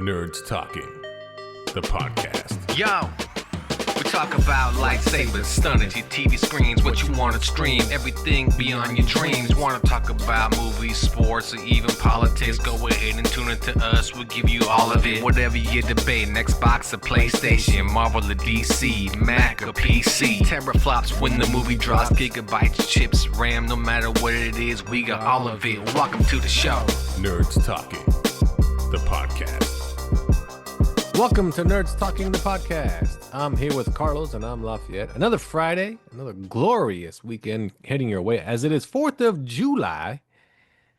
Nerds Talking, the podcast. Yo, we talk about lightsabers, stunning your TV screens, what you want to stream, everything beyond your dreams. Want to talk about movies, sports, or even politics? Go ahead and tune into us. We'll give you all of it. Whatever you're debating, Xbox or PlayStation, Marvel or DC, Mac or PC. Teraflops when the movie drops, gigabytes, chips, RAM, no matter what it is, we got all of it. Welcome to the show. Nerds Talking, the podcast. Welcome to Nerds Talking, the podcast. I'm here with Carlos and I'm Lafayette. Another Friday, another glorious weekend heading your way as it is 4th of July.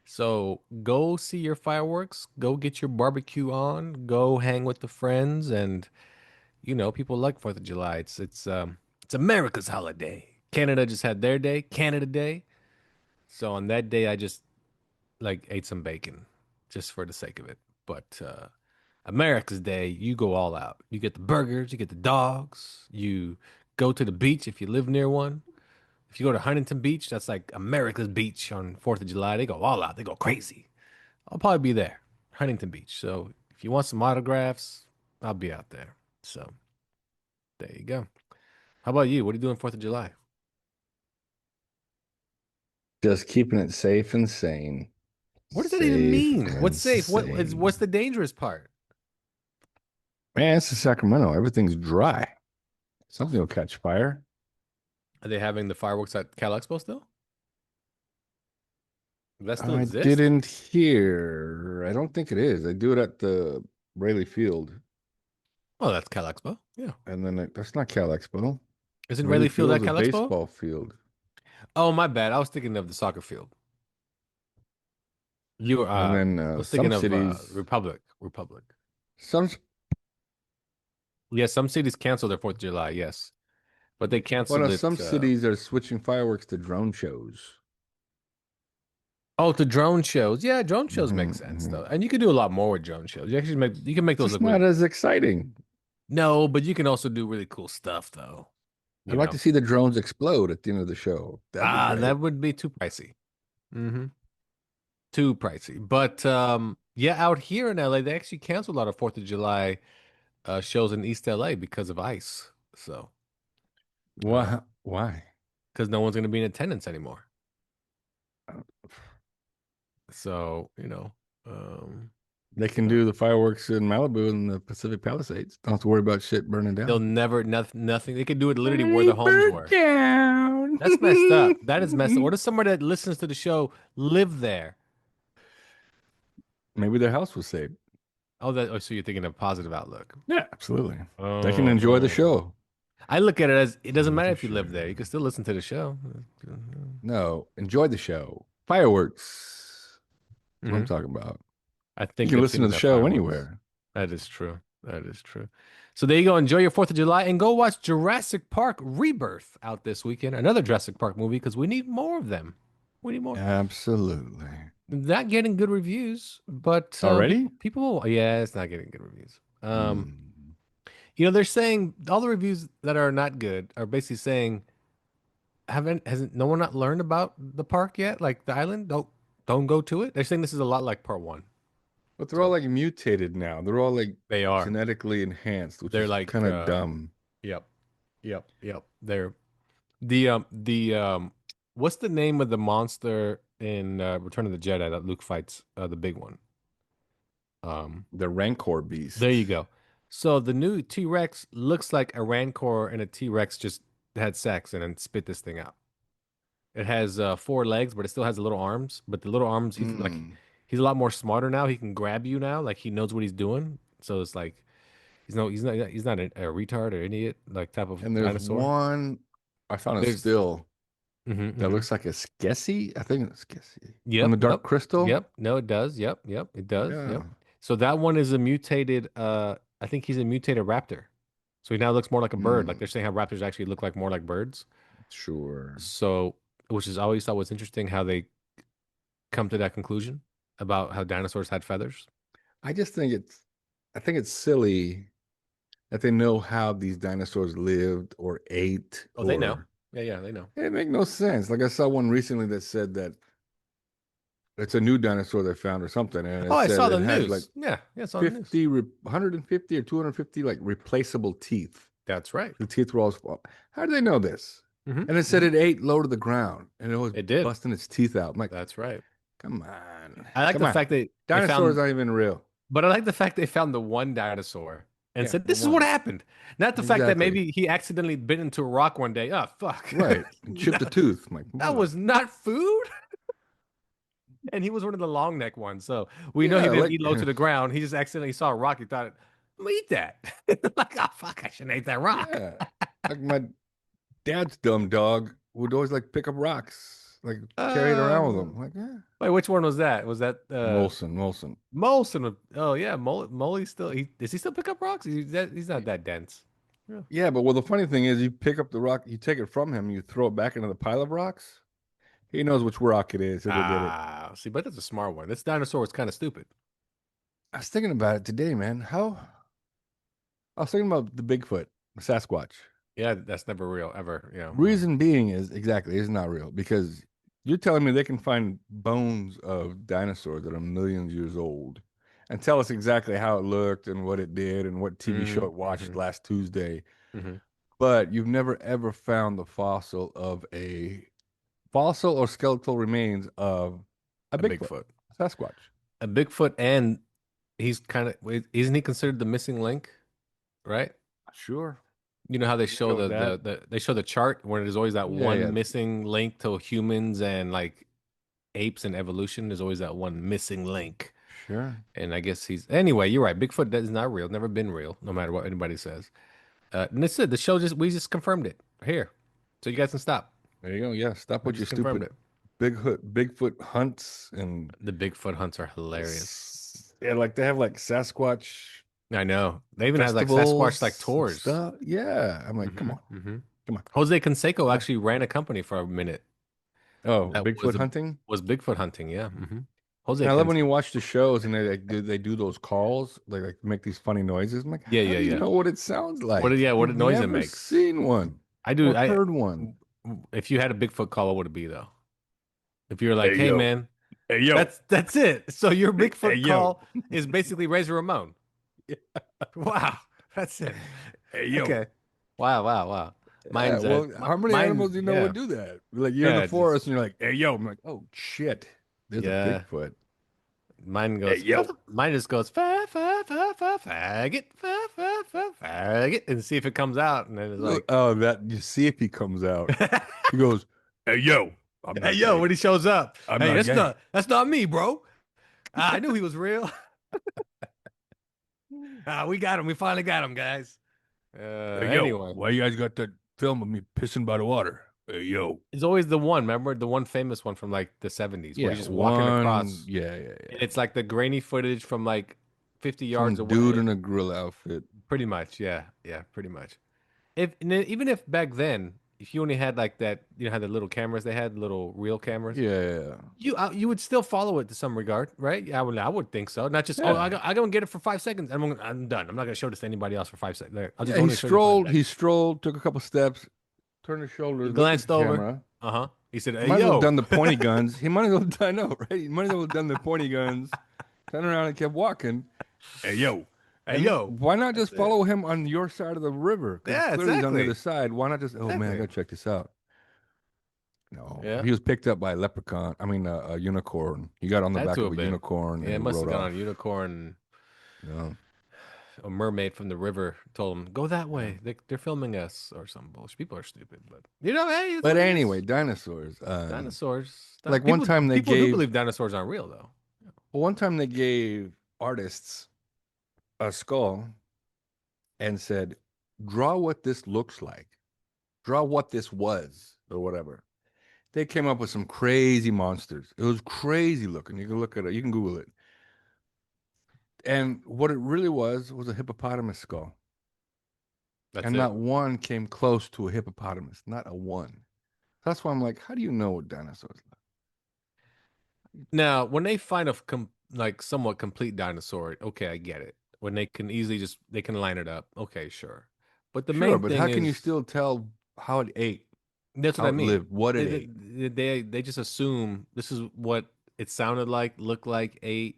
So go see your fireworks, go get your barbecue on, go hang with the friends. And, you know, people like 4th of July. It's America's holiday. Canada just had their day, Canada Day. So on that day, I just ate some bacon just for the sake of it. But, America's Day, you go all out. You get the burgers, you get the dogs, you go to the beach if you live near one. If you go to Huntington Beach, that's like America's beach on 4th of July. They go all out. They go crazy. I'll probably be there, Huntington Beach. So if you want some autographs, I'll be out there. So there you go. How about you? What are you doing 4th of July? Just keeping it safe and sane. What does that even mean? What's safe? What's the dangerous part? Man, it's in Sacramento. Everything's dry. Something will catch fire. Are they having the fireworks at Cal Expo still? That still I exists? didn't hear. I don't think it is. They do it at the Braley Field. Oh, that's Cal Expo. Yeah. And then that's not Cal Expo. Isn't Raleigh Field at Cal Expo? Baseball field. Oh, my bad. I was thinking of the soccer field. You were, and then I was thinking some of cities, Republic. some Yes, some cities canceled their 4th of July, yes. But they canceled it. some cities are switching fireworks to drone shows. Oh, to drone shows. Yeah, drone shows make sense, though. And you can do a lot more with drone shows. You can make those It's look not really... as exciting. No, but you can also do really cool stuff, though. I'd like to see the drones explode at the end of the show. That would be too pricey. Mm-hmm. Too pricey. But yeah, out here in LA, they actually canceled a lot of 4th of July shows in East LA because of ice. So Why? because no one's going to be in attendance anymore. So, They can do the fireworks in Malibu and the Pacific Palisades. Don't have to worry about shit burning down. they'll never, nothing. They can do it literally where the homes were. Down. That's messed up. That is messed up. What if somebody that listens to the show live there? Maybe their house was saved. Oh, so you're thinking of positive outlook. Yeah, absolutely. They can enjoy the show. I look at it as it doesn't matter if you live there. You can still listen to the show. No, enjoy the show. Fireworks. That's what I'm talking about. I think You can they've listen seen to the enough show fireworks. anywhere. That is true. So there you go. Enjoy your 4th of July and go watch Jurassic Park Rebirth out this weekend. Another Jurassic Park movie because we need more of them. We need more. Absolutely. Not getting good reviews, but Already? people. Yeah, it's not getting good reviews. They're saying all the reviews that are not good are basically saying, hasn't no one not learned about the park yet? Like the island, don't go to it. They're saying this is a lot like part 1. But they're all like mutated now. They're all like They are genetically enhanced, which They're is like, kind of dumb. Yep. They're the what's the name of the monster in Return of the Jedi that Luke fights? The big one. The Rancor beast. There you go. So the new T-Rex looks like a Rancor and a T-Rex just had sex and then spit this thing out. It has 4 legs, but it still has the little arms. But the little arms, he's a lot more smarter now. He can grab you now, like he knows what he's doing. So it's like he's not a retard or idiot like type of And there's dinosaur. one I found a still that looks like a Skessy. I think it's Skessy. Yep, On the Dark Crystal. Yep. No, it does. Yep. It does. Yeah. Yep. So that one is a mutated. I think he's a mutated raptor. So he now looks more like a bird. Like they're saying how raptors actually look like more like birds. Sure. So, which is always thought was interesting how they come to that conclusion about how dinosaurs had feathers. I think it's silly that they know how these dinosaurs lived or ate. Oh, they know. Yeah, they know. It make no sense. Like I saw one recently that said that It's a new dinosaur they found or something, and Oh, it I said saw it the had like news. Yeah, it's on the news. 150 or 250 like replaceable teeth. That's right. The teeth were all small. How do they know this? Hmm. And it said it ate low to the ground and it was It did. busting its teeth out. I'm like, That's right. come on. I like Come the on. fact they Dinosaurs found, aren't even real. but I like the fact they found the one dinosaur and Yeah, said, the "This is what one. happened." Not the fact that Exactly. maybe he accidentally bit into a rock one day. Oh, fuck. Right. And chipped a tooth. I'm like, That mother. was not food. And he was one of the long neck ones. So we know he Yeah, didn't like eat low to the ground. He just accidentally saw a rock. He thought, I'm gonna eat that. Like, oh fuck, I shouldn't eat that rock. yeah. Like my dad's dumb dog would always like pick up rocks, like carry it around with Uh, him. Like, yeah. wait, which one was that? Was that Molson. Molson? Oh yeah, Molly still does he still pick up rocks? He's not that dense. Yeah. Yeah, but well, the funny thing is, you pick up the rock, you take it from him, you throw it back into the pile of rocks. He knows which rock it is. He'll go get it. Ah, see, but that's a smart one. This dinosaur was kind of stupid. I was thinking about it today, man. I was thinking about the Bigfoot, the Sasquatch. Yeah, that's never real ever. Yeah. Reason being is exactly, it's not real because you're telling me they can find bones of dinosaurs that are millions of years old and tell us exactly how it looked and what it did and what TV show it watched Mm-hmm. last Tuesday. Mm-hmm. But you've never ever found the fossil or skeletal remains of a A Bigfoot, Bigfoot. Sasquatch. A Bigfoot, and he's kind of isn't he considered the missing link? Right? Sure. You know how they show Go with that. they show the chart where there's always that Yeah, yeah. one missing link to humans and like apes and evolution. There's always that one missing link. Sure. And I guess he's anyway, you're right. Bigfoot is not real, never been real, no matter what anybody says. And that's it. The show just we just confirmed it here. So you guys can stop. There you go. Yeah. Stop We with your just confirmed stupid it. Bigfoot hunts and The Bigfoot hunts are hilarious. yeah, like they have like Sasquatch I know. They even have like festivals Sasquatch like and tours. stuff. Yeah. I'm like, come Hmm. on. Hmm. Come on. Jose Canseco actually ran a company for a minute. Oh, That Bigfoot hunting. was Bigfoot hunting. Yeah. Jose And I love when Canseco. you watch the shows and they do those calls, they like make these funny noises. I'm like, Yeah, how yeah, do you yeah. know what it sounds What did like? yeah, what You've did noise it never makes? seen one I do. or heard one. If you had a Bigfoot call, what would it be though? If you're like, Hey hey yo, man, hey yo, that's it. So your hey Bigfoot yo, call is basically Razor Ramon. Wow, that's it. hey yo. Okay. Wow. Yeah, Mine's well, how many mine. animals do you know Yeah, would do that? Like you're in yeah, the forest and you're like, hey yo, I'm like, oh shit, there's a yeah. Bigfoot. Mine Hey goes. yo, Mine just goes faggot, faggot, and see if it comes out, and then it's like, oh that you see if he comes out. He goes, hey yo, I'm hey not yo, gay. when he shows up, I'm hey, not gay. that's not me, bro. I knew he was real. We got him. We finally got him, guys. Hey yo, Anyway, why you guys got that film of me pissing by the water? Hey yo. it's always the one. Remember the one famous one from like the 70s where Yeah, he's just walking across. Yeah. And it's like the grainy footage from like 50 Some yards dude away. in a grill outfit. Pretty much, yeah, pretty much. If and then, even if back then, if you only had like that, had the little cameras they had, little reel cameras, Yeah. you would still follow it to some regard, right? Yeah, I would think so. Not just Yeah. I go and get it for 5 seconds. I'm done. I'm not gonna show this to anybody else for 5 seconds. I'll just Yeah, only show you for he strolled, took a couple steps, turned his shoulders, He looked at glanced the over. camera. Uh-huh. He said, "Hey Might as well yo." have done the pointy guns. He might as well, I know, right? He might as well have done the pointy guns, turned around and kept walking. Hey, yo. Hey And yo. why not just That's it. follow him on your side of the river? 'Cause Yeah, clearly he's on the exactly. other side. Why not just, oh man, I Exactly. gotta check this out. No, Yeah. he was picked up by a leprechaun. I mean, a unicorn. He got on the Had back to of have a been. unicorn Yeah, it and must have rode gone off. on a unicorn. No. A mermaid from the river told him, "Go that way. They're filming us or some bullshit." People are stupid, but hey. It's But what it is. anyway, dinosaurs. Dinosaurs. Like one time they people do gave believe dinosaurs aren't real though. one time they gave artists a skull and said, draw what this looks like, draw what this was, or whatever. They came up with some crazy monsters. It was crazy looking. You can look at it, you can Google it. And what it really was a hippopotamus skull. That's And it. not one came close to a hippopotamus, not a one. That's why I'm like, how do you know what dinosaurs look? Now, when they find a like somewhat complete dinosaur, okay, I get it. When they can easily they can line it up, okay, sure. But the Sure, main but thing how can you is still tell how it ate, that's what how I it mean. lived, what it They, ate? they just assume this is what It sounded like, looked like,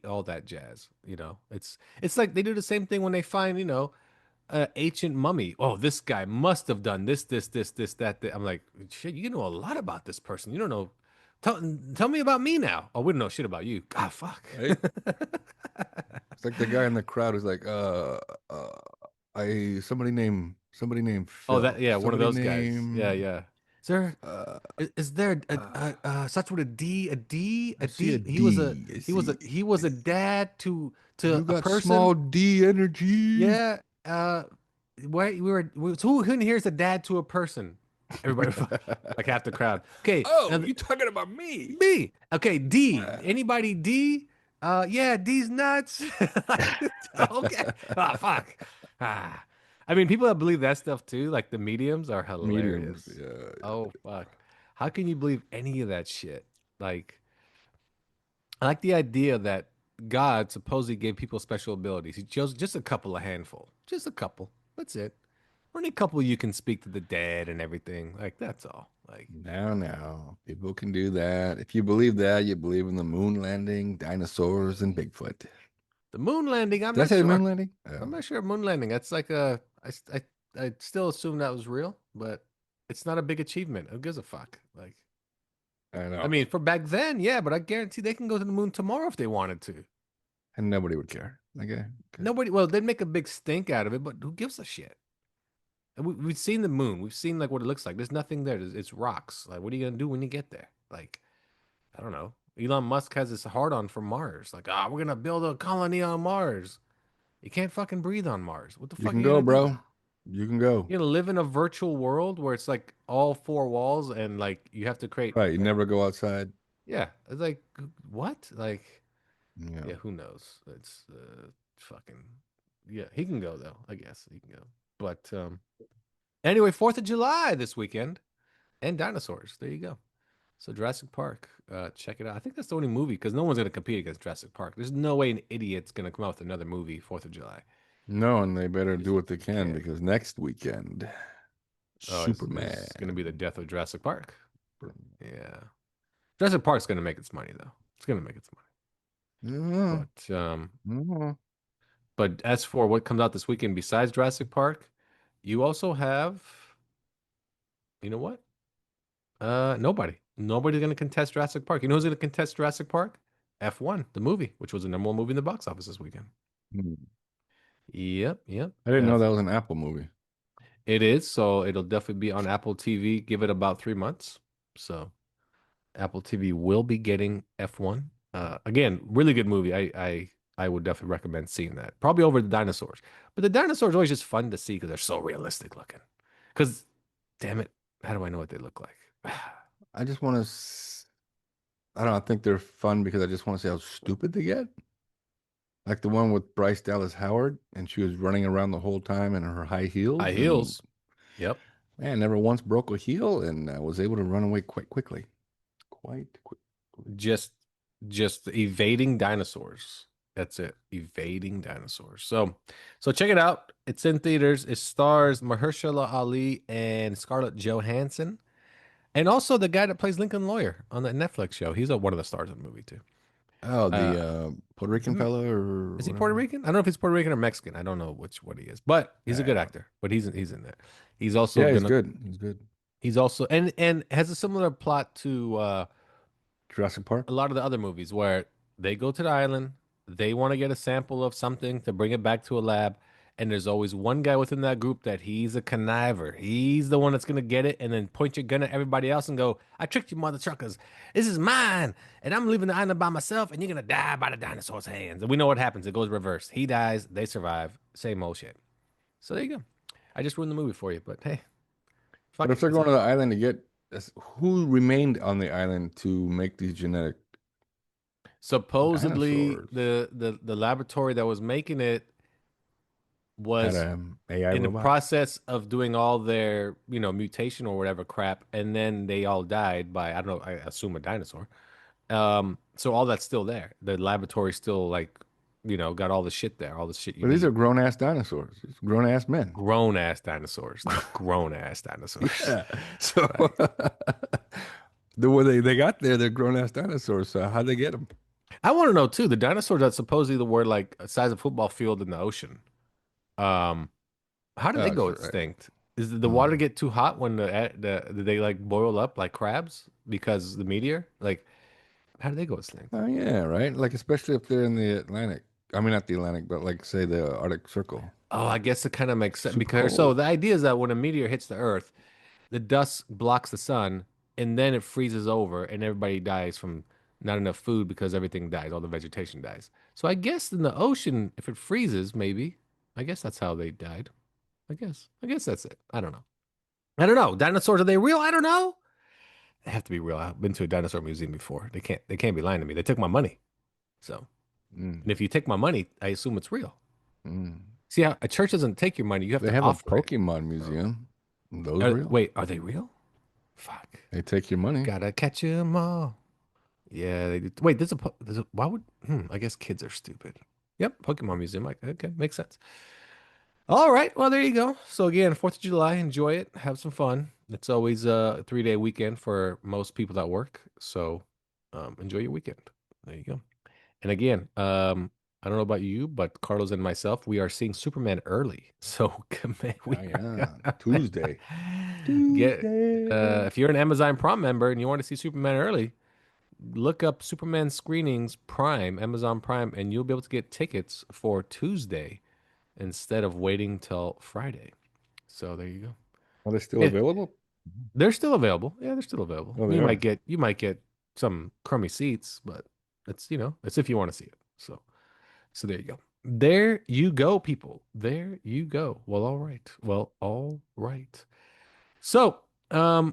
all that jazz. It's like they do the same thing when they find, ancient mummy. Oh, this guy must have done this, that. I'm like, shit, you know a lot about this person. You don't know. Tell me about me now. Oh, we don't know shit about you. God, fuck. Right? It's like the guy in the crowd who's like, I somebody named Oh, Phil. that, yeah, one of Somebody those guys. Yeah, named yeah. Sir, uh is there uh starts with a D, I see a He was a D. I he was a see he was a dad to you a got person. small D energy. Yeah. Where so who in here is a dad to a person? Everybody, like half the crowd. Okay, now Oh, you talking about me? B. Okay, D. Uh, Anybody D? Yeah, D's nuts. Okay. Ah, fuck. Ah. I mean, people that believe that stuff too, like the mediums, are Mediums, hilarious. yeah. Oh fuck. How can you believe any of that shit? Like, I like the idea that God supposedly gave people special abilities. He chose just a couple, a handful, just a couple. That's it. Only a couple you can speak to the dead and everything. Like, that's all. Like, Now, people can do that. If you believe that, you believe in the moon landing, dinosaurs, and Bigfoot. the moon landing, I'm Did I not say the moon sure. landing? I'm Oh, not sure moon landing. That's like I still assume that was real, but it's not a big achievement. Who gives a fuck? Like, I I know. mean, for back then, yeah, but I guarantee they can go to the moon tomorrow if they wanted to. And nobody would care. Okay. Okay. Nobody, well, they'd make a big stink out of it, but who gives a shit? And we've seen the moon. We've seen like what it looks like. There's nothing there. It's rocks. Like, what are you gonna do when you get there? Like, I don't know. Elon Musk has this hard on for Mars. Like, we're gonna build a colony on Mars. You can't fucking breathe on Mars. What the You fuck are can you go, gonna do? bro. You can go. You're gonna live in a virtual world where it's like all four walls and like you have to create. Right. You never go outside. Yeah, it's like what? Like, Yeah. yeah, who knows? It's fucking yeah. He can go though. I guess he can go. But anyway, 4th of July this weekend and dinosaurs. There you go. So Jurassic Park, check it out. I think that's the only movie because no one's gonna compete against Jurassic Park. There's no way an idiot's gonna come out with another movie 4th of July. No, and they better Just do what they can can't. because next weekend, Oh, Superman. it's gonna be the death of Jurassic Park. Yeah. Jurassic Park's gonna make its money though. It's gonna make its Yeah. money. Yeah. But as for what comes out this weekend besides Jurassic Park, you also have, you know what? Nobody. Nobody's gonna contest Jurassic Park. You know who's gonna contest Jurassic Park? F1, the movie, which was the number one movie in the box office this weekend. Hmm. Yep, yep. I didn't know that was an Apple movie. It is, so it'll definitely be on Apple TV. Give it about 3 months. So Apple TV will be getting F1. Again, really good movie. I would definitely recommend seeing that. Probably over the dinosaurs. But the dinosaurs are always just fun to see because they're so realistic looking. Because, damn it, how do I know what they look like? I just want to. I don't know. I think they're fun because I just want to see how stupid they get. Like the one with Bryce Dallas Howard, and she was running around the whole time in her high High heels, and heels. Yep. man, never once broke a heel, and was able to run away quite quickly. Quite quickly. Just just evading dinosaurs. That's it. Evading dinosaurs. So check it out. It's in theaters. It stars Mahershala Ali and Scarlett Johansson. And also the guy that plays Lincoln Lawyer on the Netflix show. He's one of the stars of the movie too. Oh, Uh, the Puerto Rican m- fella, or is he Puerto whatever. Rican? I don't know if he's Puerto Rican or Mexican. I don't know what he is, but he's a good Yeah, actor. But he's in there. He's also yeah, he's gonna good. He's good. he's also and has a similar plot to Jurassic Park. a lot of the other movies where they go to the island, they want to get a sample of something to bring it back to a lab, and there's always one guy within that group that he's a conniver. He's the one that's gonna get it and then point your gun at everybody else and go, "I tricked you, mother truckers. This is mine, and I'm leaving the island by myself, and you're gonna die by the dinosaur's hands." And we know what happens. It goes reverse. He dies, they survive. Same old shit. So there you go. I just ruined the movie for you, but hey, But fuck if it. they're going to the island to get, who remained on the island to make these genetic Supposedly dinosaurs? the laboratory that was making it Had was a AI in the robot? process of doing all their, mutation or whatever crap, and then they all died by, I don't know, I assume a dinosaur. So all that's still there. The laboratory's still like, got all the shit there, all the shit you But these need. are grown ass dinosaurs, grown ass men. Grown ass dinosaurs, like grown ass dinosaurs. Yeah. So, Like, The way they got there, they're grown ass dinosaurs. So how'd they get them? I want to know too. The dinosaurs that supposedly were like a size of football field in the ocean. Um, how did they Oh, go sure. extinct? Is the water Mm. get too hot when they like boil up like crabs because the meteor? Like, how did they go extinct? Oh yeah, right. Like especially if they're in the Atlantic. I mean, not the Atlantic, but like say the Arctic Circle. Oh, I guess it kind of makes sense Super because so cold. the idea is that when a meteor hits the Earth, the dust blocks the sun, and then it freezes over, and everybody dies from not enough food because everything dies, all the vegetation dies. So I guess in the ocean, if it freezes, maybe I guess that's how they died. I guess that's it. I don't know. I don't know. Dinosaurs, are they real? I don't know. They have to be real. I've been to a dinosaur museum before. They can't be lying to me. They took my money. So, Mm. and if you take my money, I assume it's real. Mm. See how a church doesn't take your money, you have They to have a offer it. Pokemon museum. Those real. Wait, are they real? Fuck. They take your money. Gotta catch 'em all. Yeah, they do. Wait, why would, I guess kids are stupid. Yep, Pokemon Museum. Like, okay, makes sense. All right, well, there you go. So again, 4th of July, enjoy it, have some fun. It's always a 3-day weekend for most people that work. So enjoy your weekend. There you go. And again, I don't know about you, but Carlos and myself, we are seeing Superman early. So we Oh yeah. Tuesday. get Tuesday. if you're an Amazon Prime member and you want to see Superman early, look up Superman screenings Prime, Amazon Prime, and you'll be able to get tickets for Tuesday instead of waiting till Friday. So there you go. Are they still Yeah, available? they're still available. Yeah, they're still available. Oh, they are. You might get some crummy seats, but it's it's if you want to see it. So there you go. There you go, people. There you go. Well, all right. Well, all right. So, on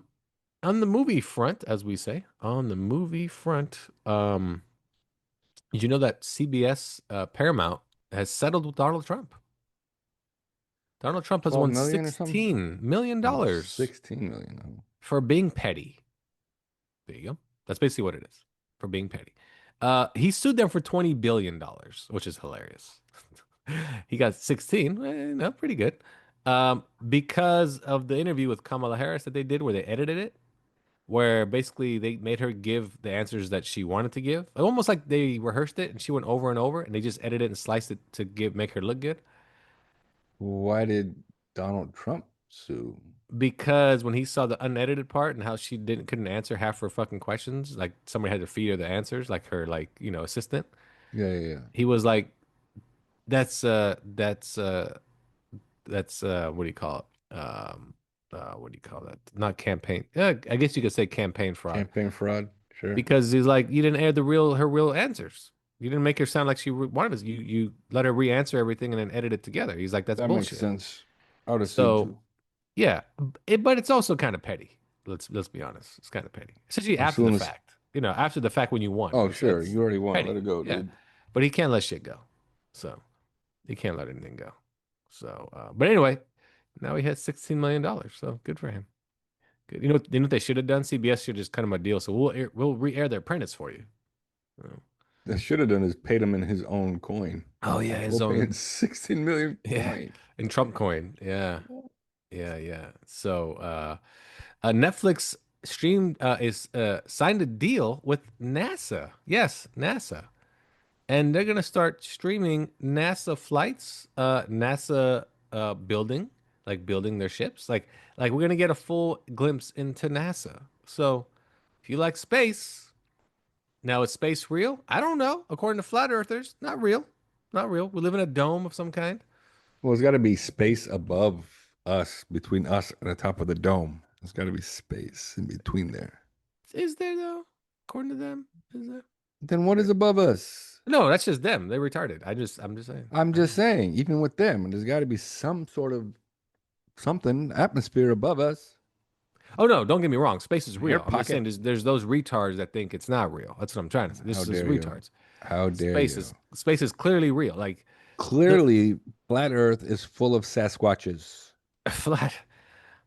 the movie front, as we say, on the movie front, did you know that CBS Paramount has settled with Donald Trump? Donald Trump has 12 won million or something? $16 million Oh, 16 million. Oh. for being petty. There you go. That's basically what it is for being petty. He sued them for $20 billion, which is hilarious. He got 16, no, pretty good. Because of the interview with Kamala Harris that they did where they edited it, where basically they made her give the answers that she wanted to give. Almost like they rehearsed it and she went over and over and they just edited and sliced it to make her look good. Why did Donald Trump sue? Because when he saw the unedited part and how she couldn't answer half her fucking questions, like somebody had to feed her the answers, like her assistant, Yeah, yeah, yeah. he was like, "That's what do you call it? What do you call that? Not campaign. I guess you could say campaign fraud Campaign fraud. Sure. because he's like, you didn't air her real answers. You didn't make her sound like she wanted us. You let her re-answer everything and then edit it together. He's like, that's That makes bullshit. sense. I would have sued So too. yeah, but it's also kind of petty. Let's be honest. It's kind of petty, especially I'm after the suing this. fact. After the fact when you won. Oh, sure. That's You already won. Let petty. it go, Yeah, dude. but he can't let shit go. So he can't let anything go. So, but anyway, now he has $16 million. So good for him. Good. You know what they should have done? CBS should just cut him a deal. So we'll re-air The Apprentice for you. Oh, They should have done is paid him in his own coin. oh yeah, his We're paying own 16 million yeah, coin. in Trump coin. Yeah, yeah. So Netflix streamed is signed a deal with NASA. Yes, NASA. And they're gonna start streaming NASA flights, NASA building their ships. Like we're gonna get a full glimpse into NASA. So if you like space, now is space real? I don't know. According to flat earthers, not real. Not real. We live in a dome of some kind. Well, there's got to be space above us, between us and the top of the dome. There's got to be space in between there. Is there though? According to them, is there? Then what is above us? No, that's just them. They're retarded. I'm just saying. I'm just saying, even with them, there's got to be some sort of something, atmosphere above us. Oh no, don't get me wrong. Space is Air real. I'm just pocket. saying there's those retards that think it's not real. That's what I'm trying to say. This How is just dare you? retards. How dare Space you? is space is clearly real. Like the Clearly, flat Earth is full of Sasquatches. flat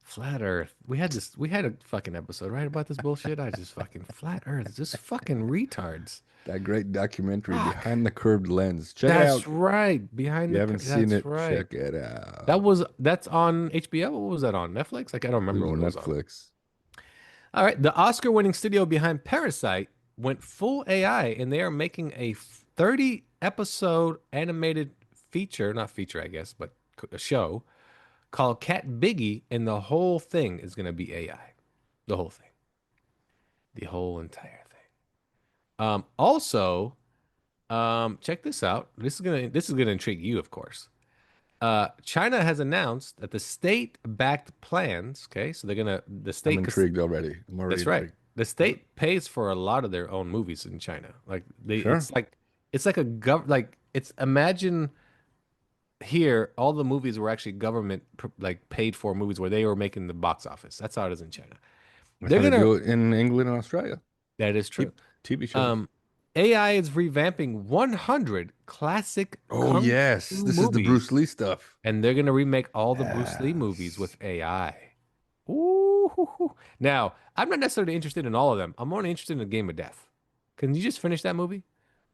flat Earth. We had a fucking episode right about this bullshit. I just fucking flat Earth. Just fucking retards. That great documentary, Fuck. Behind the Curved Lens. Check it That's out. right. Behind If you the haven't seen that's it, right. check it out. That's on HBO. What was that on? Netflix? Like I don't It was remember on what it was on. Netflix. All right. The Oscar-winning studio behind Parasite went full AI, and they are making a 30-episode animated feature, not feature, I guess, but a show called Cat Biggie, and the whole thing is going to be AI. The whole thing. The whole entire thing. Also, check this out. This is gonna intrigue you, of course. China has announced that the state-backed plans, okay, so the I'm state, 'cause intrigued already. I'm already that's right. intrigued. The state pays for a lot of their own movies in China. Like Sure. it's like a like it's imagine here all the movies were actually government like paid for movies where they were making the box office. That's how it is in China. That's They're how they gonna do it in England and Australia. That is T- true. TV shows. Um, AI is revamping 100 classic Oh kung yes, fu this is the movies, Bruce Lee stuff. and they're gonna remake all the Bruce Lee movies Yes. with AI. Ooh. Hoo, hoo. Now, I'm not necessarily interested in all of them. I'm only interested in the Game of Death. Can you just finish that movie?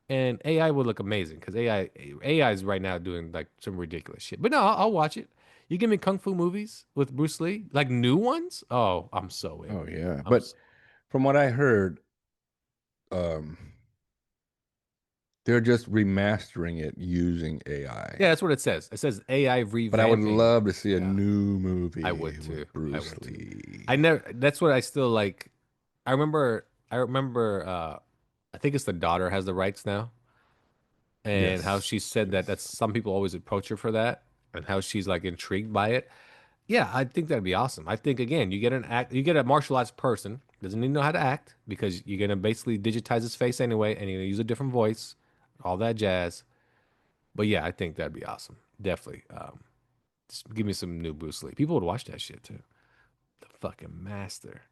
And AI would look amazing because AI is right now doing like some ridiculous shit. But no, I'll watch it. You give me kung fu movies with Bruce Lee, like new ones? Oh, I'm so in. Oh yeah, I'm but so, from what I heard, um, they're just remastering it using AI. yeah, that's what it says. It says AI But I would revamping. love to see a Yeah, new I movie would too. with I Bruce would too. Lee. I never. That's what I still like. I remember. I think it's the daughter has the rights now, and how Yes, she said that yes. that's some people always approach her for that, and how she's like intrigued by it. Yeah, I think that'd be awesome. I think again, you get a martial arts person doesn't even know how to act because you're gonna basically digitize his face anyway, and you're gonna use a different voice, all that jazz. But yeah, I think that'd be awesome. Definitely. Just give me some new Bruce Lee. People would watch that shit too. The fucking master.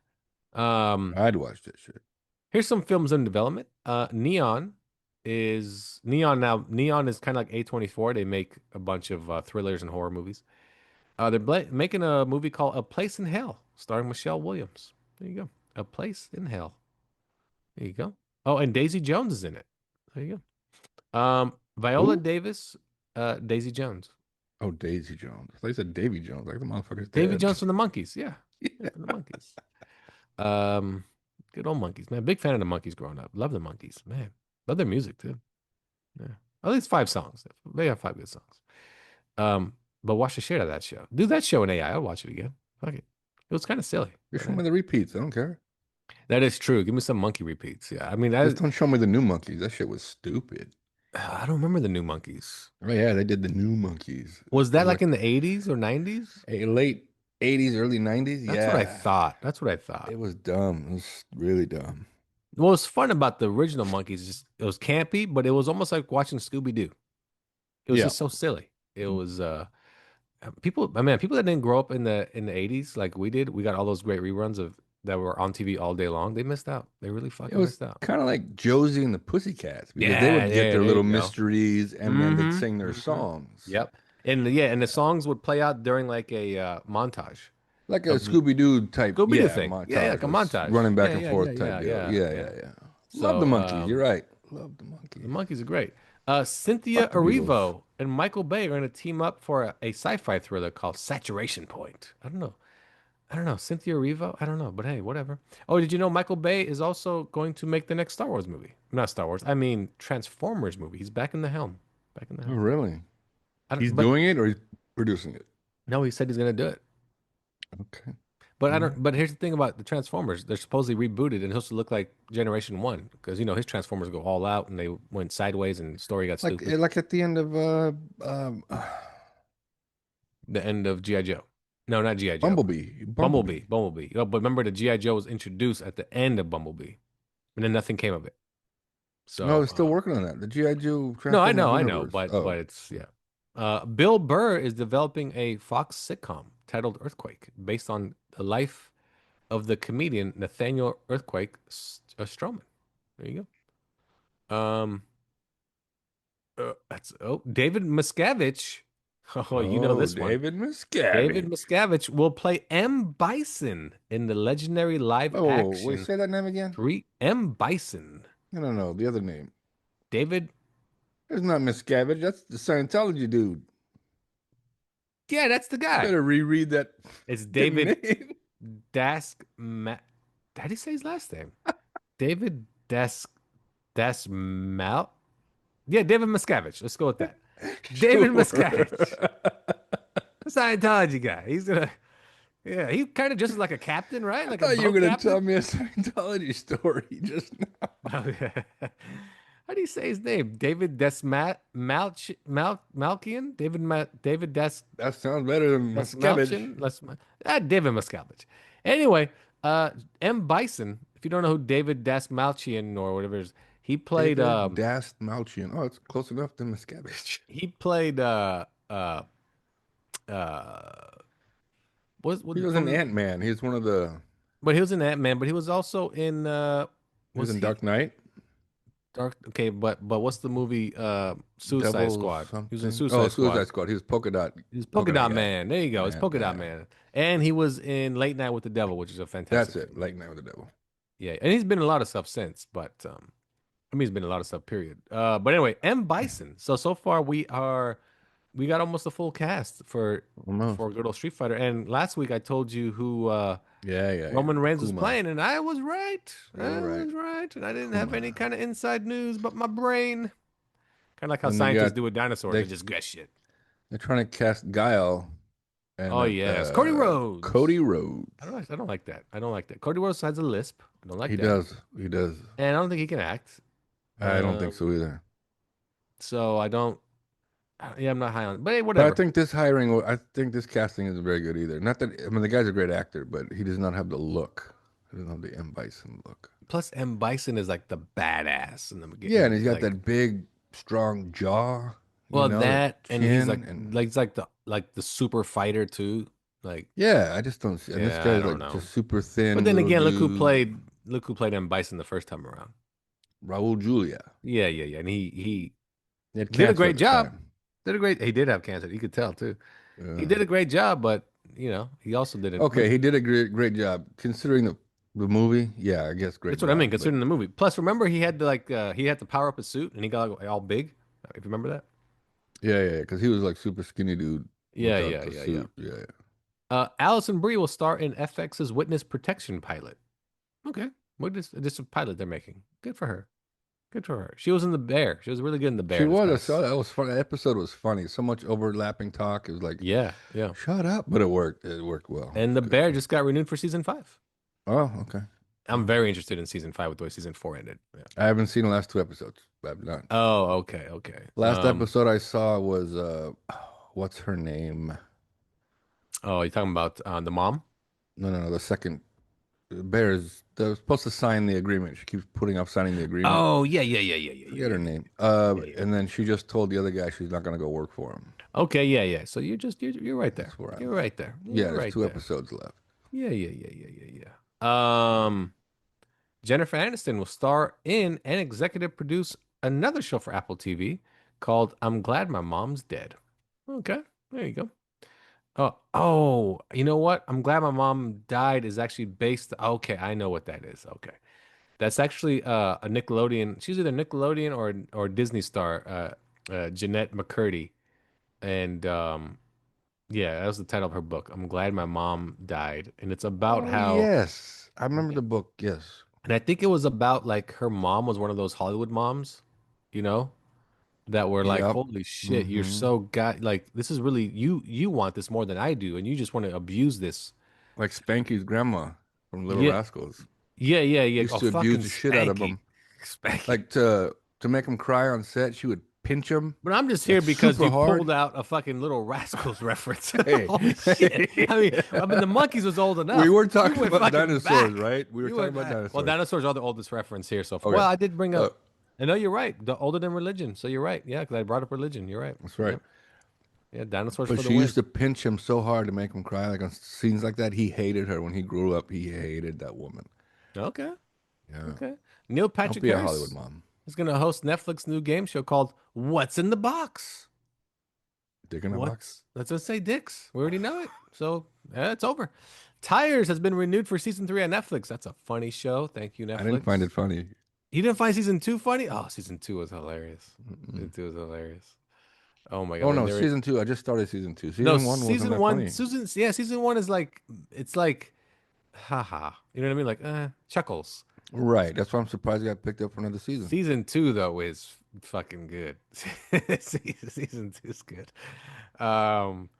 Um, I'd watch that shit. Here's some films in development. Neon now. Neon is kind of like A24. They make a bunch of thrillers and horror movies. They're making a movie called A Place in Hell, starring Michelle Williams. There you go. A Place in Hell. There you go. Oh, and Daisy Jones is in it. There you go. Viola Who? Davis, Daisy Jones. Oh, Daisy Jones. They said Davy Jones. Like the motherfucker's Davy dead. Jones from the Monkees. Yeah. Yeah, Yeah. from the Monkees. Um, Good old Monkees, man. Big fan of the Monkees growing up. Love the Monkees, man. Love their music too. Yeah. At least 5 songs. They have 5 good songs. But watch the shit out of that show. Do that show in AI. I'll watch it again. Fuck it. It was kind of silly. Just show me the repeats. I don't care. That is true. Give me some monkey repeats. Yeah. I mean, Just don't show me the new monkeys. That shit was stupid. I don't remember the new Monkeys. Oh yeah, they did the new monkeys. Was It that was like like in the 80s or 90s? late 80s, early 90s. That's what I Yeah. thought. That's what I thought. It was dumb. It was really dumb. What was fun about the original Monkeys is just it was campy, but it was almost like watching Scooby Doo. It was Yeah. just so silly. It was people, I mean, people that didn't grow up in the 80s like we did, we got all those great reruns of that were on TV all day long. They missed out. They really It fucking was missed out. kind of like Josie and the Pussycats because they Yeah, would get yeah, their there little you go. mysteries and then they'd sing their Mhm. songs. Yep. And yeah, and the songs would play out during like a montage Like a of Scooby Doo type, Scooby-Doo yeah, thing. montage. Yeah, like a was montage. running back Yeah, and yeah, forth yeah, type deal. yeah, Yeah, yeah. yeah, yeah. Love So the monkeys. You're right. Love the monkeys. the Monkeys are great. Cynthia Fuck the Beatles. Erivo and Michael Bay are going to team up for a sci-fi thriller called Saturation Point. I don't know. I don't know. Cynthia Erivo? I don't know. But hey, whatever. Oh, did you know Michael Bay is also going to make the next Star Wars movie? Not Star Wars. I mean Transformers movie. He's back in the helm. Back in the Oh, helm. really? I don't, He's but doing it or he's producing it? no, he said he's going to do it. Okay. But I All right. don't. But here's the thing about the Transformers: they're supposedly rebooted and supposed to look like Generation One because you know his Transformers go all out and they went sideways and the story got Like stupid. like at the end of The end of GI Joe. No, not GI Joe. Bumblebee. Bumblebee. Oh, but remember the GI Joe was introduced at the end of Bumblebee, and then nothing came of it. No, I So was still working on that. The G.I. Joe no, Transformers I know, universe. but Oh, it's yeah. Bill Burr is developing a Fox sitcom titled Earthquake, based on the life of the comedian Nathaniel Earthquake Stroman. There you go. David Miscavige. Oh, you know this one. David David Miscavige. Miscavige will play M. Bison in the legendary live Oh, wait, action say that name again? three M. Bison. No, the other name. David. It's not Miscavige. That's the Scientology dude. Yeah, that's the You guy. better reread that It's fucking David name. Dask Ma how do you say his last name? David Mal. Yeah, David Miscavige. Let's go with that. David Sure. Miscavige, the Scientology guy. He's gonna. Yeah, he kind of just like a captain, right? I Like a thought you were boat going to tell captain. me a Scientology story just now. Oh, yeah. How do you say his name? David Malkian? David That sounds better than Miscavige. Malchin? David Miscavige. Anyway, M. Bison, if you don't know who David Malchian or whatever it is, he played David Dast Malchian. Oh, it's close enough to Miscavige. he played uh He was an from Ant-Man. He's one of the. but he was in Ant-Man, but he was also in He was was in he Dark Knight. Dark okay, but what's the movie Suicide Devil Squad? He was in something. Oh, Suicide Squad. Suicide Squad. He was Polka Dot. He's Polka Dot Guy. Man. There you go. It's Yeah, Polka Dot yeah. Man. And he was in Late Night with the Devil, which is a fantastic That's it. film. Late Night with the Devil. Yeah, and he's been in a lot of stuff since, but I mean he's been in a lot of stuff, period. But anyway, M. Bison. So far we got almost a full cast Almost. for good old Street Fighter. And last week I told you who Yeah. Roman Reigns was Kuma. playing, and I was right. You were Was right. And I didn't have Kuma. any kind of inside news, but my brain. Kind of like how And they scientists got- do with dinosaurs. they- They just guess shit. They're trying to cast Guile. And, Oh, yes. Cody Rhodes. Cody Rhodes. I don't like that. I don't like that. Cody Rhodes has a lisp. I don't like He that. does. He does. And I don't think he can act. I don't think so either. So I don't. Yeah, I'm not high on it. But hey, But whatever. I think this casting isn't very good either. Not that I mean the guy's a great actor, but he does not have the look. He doesn't have the M Bison look. Plus, M. Bison is like the badass in the beginning. Yeah, and he's got like, that big, strong jaw. Well, the that and he's chin like he's like the super fighter too. Like, yeah, I just don't see. And this Yeah, I guy's don't like know. just super thin. but then little again, dude. look who played M. Bison the first time around. Raul Julia. Yeah, and he He had did a cancer great at the job. time. He did have cancer. You could tell too. He Yeah. did a great job, but he also did it. Okay, he did a great job considering the movie. Yeah, I guess great. That's what I mean, job, but- considering the movie. Plus, remember he had to power up his suit, and he got like, all big. If you remember that. Yeah, because he was like super skinny dude. Yeah, without yeah, the yeah, suit. Yeah. Allison Brie will star in FX's Witness Protection pilot. Okay, this a pilot they're making. Good for her. Good for her. She was in The Bear. She was really good in The Bear. She this was. I past- saw that. It was fun. That episode was funny. So much overlapping talk. It was like, Yeah. shut up. But it worked. It worked well. And The Bear just got renewed for season 5. Oh, okay. I'm very interested in season 5 with the way season 4 ended. Yeah. I haven't seen the last 2 episodes. I've not. Oh, okay. Last episode I saw was what's her name? Oh, you're talking about the mom? No. The second Bears. They're supposed to sign the agreement. She keeps putting off signing the agreement. Oh, yeah. Forget her name. And then she just told the other guy she's not going to go work for him. Okay, yeah. So you're right there. That's where I'm You're right there. Yeah, You're there's right 2 there. episodes left. Yeah. Jennifer Aniston will star in and executive produce another show for Apple TV called I'm Glad My Mom's Dead. Okay, there you go. Oh, you know what? I'm Glad My Mom Died is actually based. Okay, I know what that is. Okay. That's actually a Nickelodeon. She's either Nickelodeon or Disney star, Jeanette McCurdy. And yeah, that was the title of her book. I'm Glad My Mom Died. And it's about how Yes, I remember the book. Yes. And I think it was about like her mom was one of those Hollywood moms, that were like, Yep. holy shit, you're Mhm. so like this is really you want this more than I do, and you just want to abuse this. Like Spanky's grandma from Little Yeah. Rascals. Yeah. Used Oh, to abuse fucking the shit out of Spanky. them. Spanky. Like to make him cry on set, she would pinch him. But I'm just here like, because super you hard. pulled out a fucking Little Rascals reference. Hey. Holy shit. I mean, the monkeys was old enough. We were You talking went about fucking dinosaurs, back. right? We were You talking went about back. dinosaurs. Well, dinosaurs are the oldest reference here so far. Okay. Well, I did bring up. Uh, I know you're right. The older than religion. So you're right. Yeah, because I brought up religion. You're right. That's right. Yeah, dinosaurs But for the she win. used to pinch him so hard to make him cry, like on scenes like that. He hated her when he grew up. He hated that woman. Okay. Yeah. Okay. Neil Don't Patrick be a Harris Hollywood mom. is going to host Netflix new game show called What's in the Box. Dick in a box. Let's just say dicks. We already know it. So it's over. Tires has been renewed for season 3 on Netflix. That's a funny show. Thank you, Netflix. I didn't find it funny. You didn't find season 2 funny? Oh, season 2 was hilarious. Mm-mm. Season 2 was hilarious. Oh my god. Oh no, when they were- season 2. I just started season 2. Season No, 1 wasn't season that 1. funny. Season 1 is like it's like haha. You know what I mean? Like, chuckles. Right. That's why I'm surprised it got picked up for another season. Season 2 though is fucking good. Season 2 is good. Um.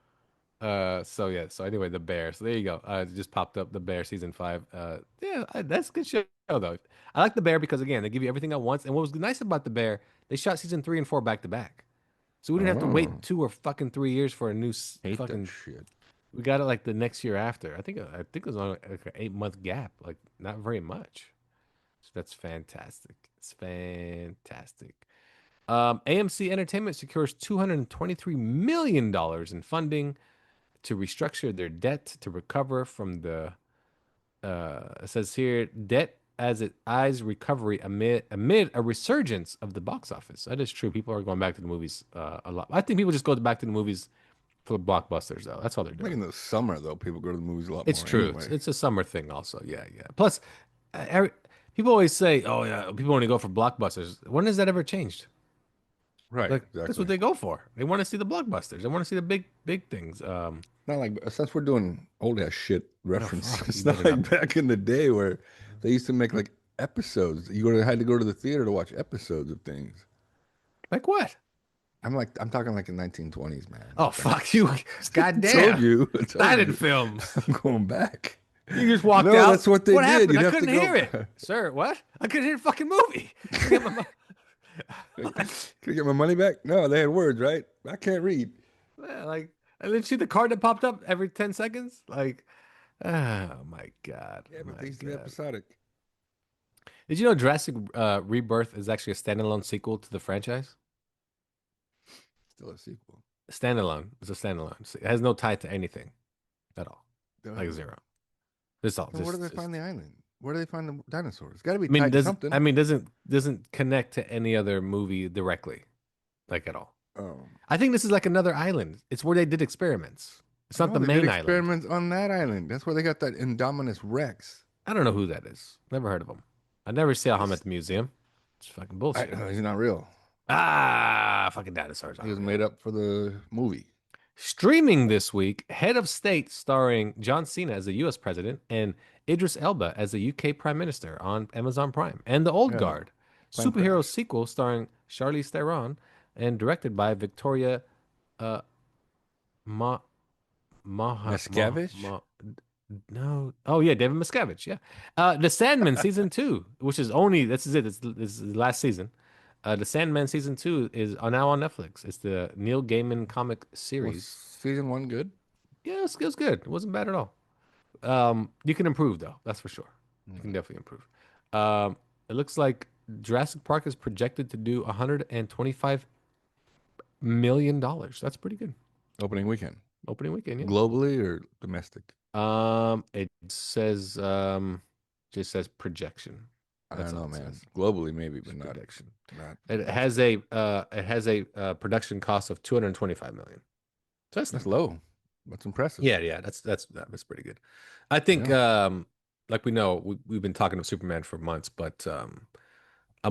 So yeah. So anyway, the Bear. So there you go. It just popped up the Bear season 5. Yeah, that's a good show though. I like the Bear because again, they give you everything at once. And what was nice about the Bear, they shot season 3 and 4 back to back. So we didn't have to Oh, wait 2 or fucking 3 years for a new hate that fucking. shit. We got it like the next year after. I think it was on like an 8 month gap. Like not very much. So that's fantastic. It's fantastic. AMC Entertainment secures $223 million in funding to restructure their debt to recover from the it says here debt as it eyes recovery amid a resurgence of the box office. That is true. People are going back to the movies a lot. I think people just go back to the movies for the blockbusters though. That's all they're Like doing. in the summer, though, people go to the movies a lot It's more true. It's, anyway. it's a summer thing also. Yeah, yeah. Plus, people always say, "Oh yeah, people only go for blockbusters." When has that ever changed? Right, Like that's what exactly. they go for. They want to see the blockbusters. They want to see the big things. Not like since we're doing old ass shit No, reference. fuck, you It's not better not. like back in the day where they used to make like episodes. Had to go to the theater to watch episodes of things. Like what? I'm talking like in 1920s, man. Oh fuck you! I told Goddamn! you. I told Silent you. films. I'm going back. You just walked No, out. that's what they What did. happened? You'd I have to couldn't go. hear it, sir. What? I couldn't hear the fucking movie. Can I get my Can I get my money back? No, they had words, right? I can't read. yeah, like, and then see the card that popped up every 10 seconds. Like, oh my god, Yeah, but my they used to be god. episodic. Did you know Jurassic Rebirth is actually a standalone sequel to the franchise? Still a sequel. Standalone. It's a standalone. It has no tie to anything at all. Like Duh. zero. It's all So where do they find the island? Where do they find the dinosaurs? It's got to be I mean, tied to something. doesn't connect to any other movie directly, like at all. Oh. I think this is like another island. It's where they did experiments. It's not No, the they did main island. experiments on that island. That's where they got that Indominus Rex. I don't know who that is. Never heard of him. I never saw him at This- the museum. It's fucking I bullshit. know he's not real. Fucking dinosaurs. He was aren't made real. up for the movie. Streaming this week, Head of State, starring John Cena as the U.S. president and Idris Elba as the UK Prime Minister on Amazon Prime, and The Old Yeah, Guard, plane superhero crash. sequel starring Charlize Theron and directed by Victoria uh, Ma Miscavige? no. Oh yeah, David Miscavige. Yeah. The Sandman season 2, which is only this is it. This is the last season. The Sandman season 2 is now on Netflix. It's the Neil Gaiman comic Was series. season 1 good? Yeah, it was good. It wasn't bad at all. You can improve though. That's for sure. You can definitely improve. It looks like Jurassic Park is projected to do $125 million. That's pretty good. Opening weekend. Opening weekend, yeah. Globally or domestic? It says just says projection. I That's don't know, all it man. says. Globally, maybe, but It's not. projection. Not. It has a production cost of 225 million. So that's That's not low. That's impressive. yeah, that's pretty good. I think Yeah. like we know we've been talking to Superman for months, but I'm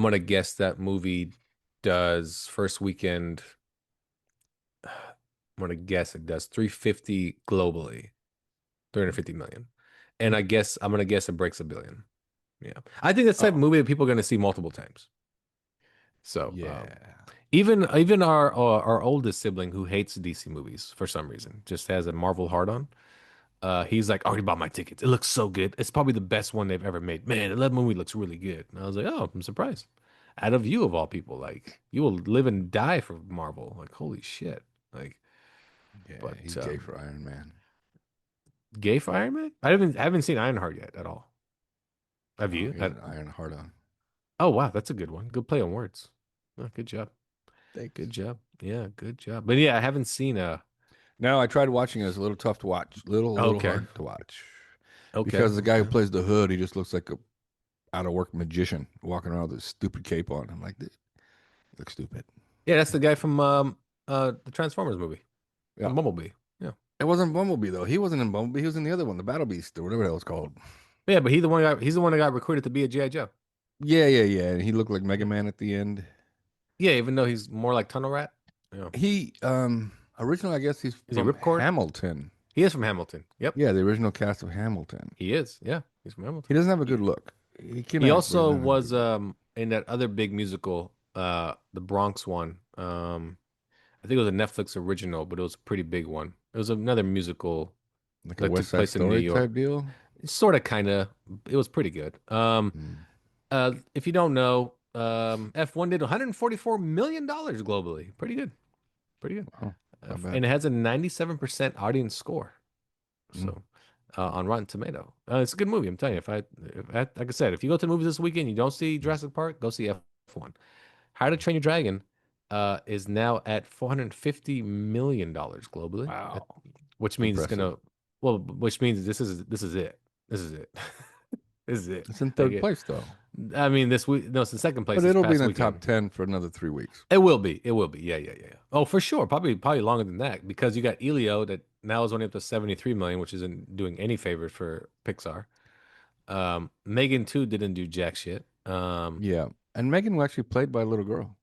gonna guess that movie does first weekend. I'm gonna guess it does 350 globally, 350 million, and I'm gonna guess it breaks a billion. Yeah, I think that's the type of Oh, movie that people are gonna see multiple times. So yeah. even our oldest sibling who hates DC movies for some reason just has a Marvel hard on. He's like, I already bought my tickets. It looks so good. It's probably the best one they've ever made. Man, that movie looks really good. And I was like, oh, I'm surprised. Out of you of all people, like you will live and die for Marvel. Like, holy shit. Like, Yeah, but he's gay for Iron Man. gay for Iron Man? I haven't seen Ironheart yet at all. Have Oh, you? he has an iron heart on. Oh wow, that's a good one. Good play on words. Oh, good job. Thanks. Good job. Yeah, good job. But yeah, I haven't seen No, I tried watching it. It's a little tough to watch. Little Okay. hard to watch. okay. Because the guy who okay. plays the Hood, he just looks like a out of work magician walking around with a stupid cape on. I'm like, dude, you look stupid. Yeah, that's the guy from the Transformers movie. Yeah. Bumblebee. Yeah. It wasn't Bumblebee though. He wasn't in Bumblebee. He was in the other one, the Battle Beast or whatever the hell it's called. Yeah, but he's the one that got recruited to be a G.I. Joe. Yeah. And he looked like Mega Man at the end. Yeah, even though he's more like Tunnel Rat. Yeah. He originally I guess he's Is he from Ripcord? Hamilton. He is from Hamilton. Yep, Yeah, the original cast of Hamilton. he is. Yeah, he's from He Hamilton. doesn't have a He, good look. He can he act, but he also doesn't have a was good look. in that other big musical, the Bronx one. I think it was a Netflix original, but it was a pretty big one. It was another musical Like a that West took Side place in New Story York. type deal. Sort of, kind of. It was pretty good. Mm. If you don't know, F1 did 144 million dollars globally. Pretty good. Pretty good. Wow, not bad. And it has a 97% audience score. Mm. So, on Rotten Tomato, it's a good movie. I'm telling you. Like I said, if you go to the movies this weekend, you don't see Jurassic Park, go see F1. How to Train Your Dragon, is now at 450 million dollars globally. Wow, Which means it's impressive. gonna, well, which means this is it. This is it. This is it. It's in Like third place though, I mean, this week, no, it's in second place but this it'll be in past the top weekend. 10 for another 3 weeks. It will be. It will be. Yeah, yeah, yeah. Oh, for sure. Probably longer than that because you got Elio that now is only up to 73 million, which isn't doing any favors for Pixar. Megan 2 didn't do jack shit. Yeah, and Megan was actually played by a little girl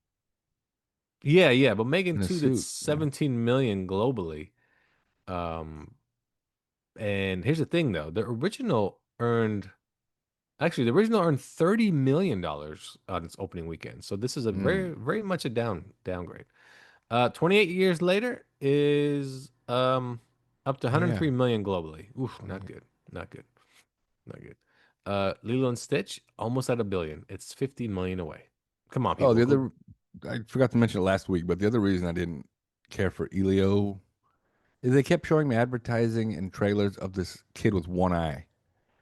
Yeah, yeah, but Megan in a 2 did suit. Yeah. 17 million globally. Um, and here's the thing though, the original earned $30 million on its opening weekend. So this is a Mm. very much a downgrade. 28 years later is up to Oh yeah. 103 million globally. Oof, not Oh, good. Not good. Not good. Lilo and Stitch almost at a billion. It's 50 million away. Come on, Oh, people. the Go. other I forgot to mention it last week, but the other reason I didn't care for Elio is they kept showing me advertising and trailers of this kid with one eye.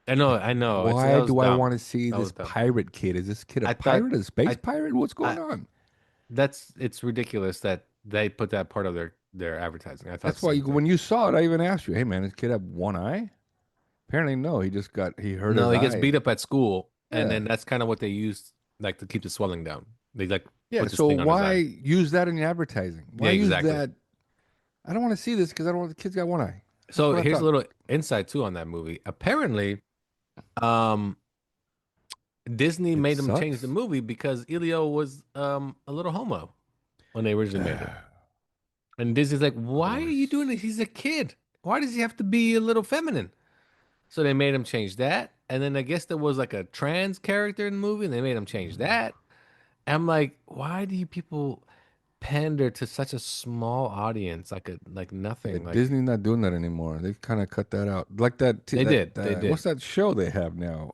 I know, Like, I know. That why was do I dumb. want to see That this was dumb. pirate kid? Is this kid a I thought pirate, a space I pirate? What's I going on? it's ridiculous that they put that part of their advertising. I thought the That's why same thing. when you saw it, I even asked you, "Hey man, this kid have one eye?" Apparently, no. He hurt No, his he gets beat eye. up at school, and Yeah, then that's kind of what they used like to keep the swelling down. They like yeah. put this So thing on his why eye. use that in the advertising? Yeah, Why use exactly. that? I don't want to see this because I don't want the kid's got one eye. That's So what I here's a thought. little insight too on that movie. Apparently, um, Disney It made them change the sucks. movie because Elio was a little homo when they originally made it. And Disney's like, Of why are you doing course. this? He's a kid. Why does he have to be a little feminine? So they made him change that. And then I guess there was like a trans character in the movie, and they made him change that. And I'm like, why do you people pander to such a small audience? Like Yeah, nothing. Like Disney's not doing that anymore. They've kind of cut that out. Like they did. They what's did. that show they have now?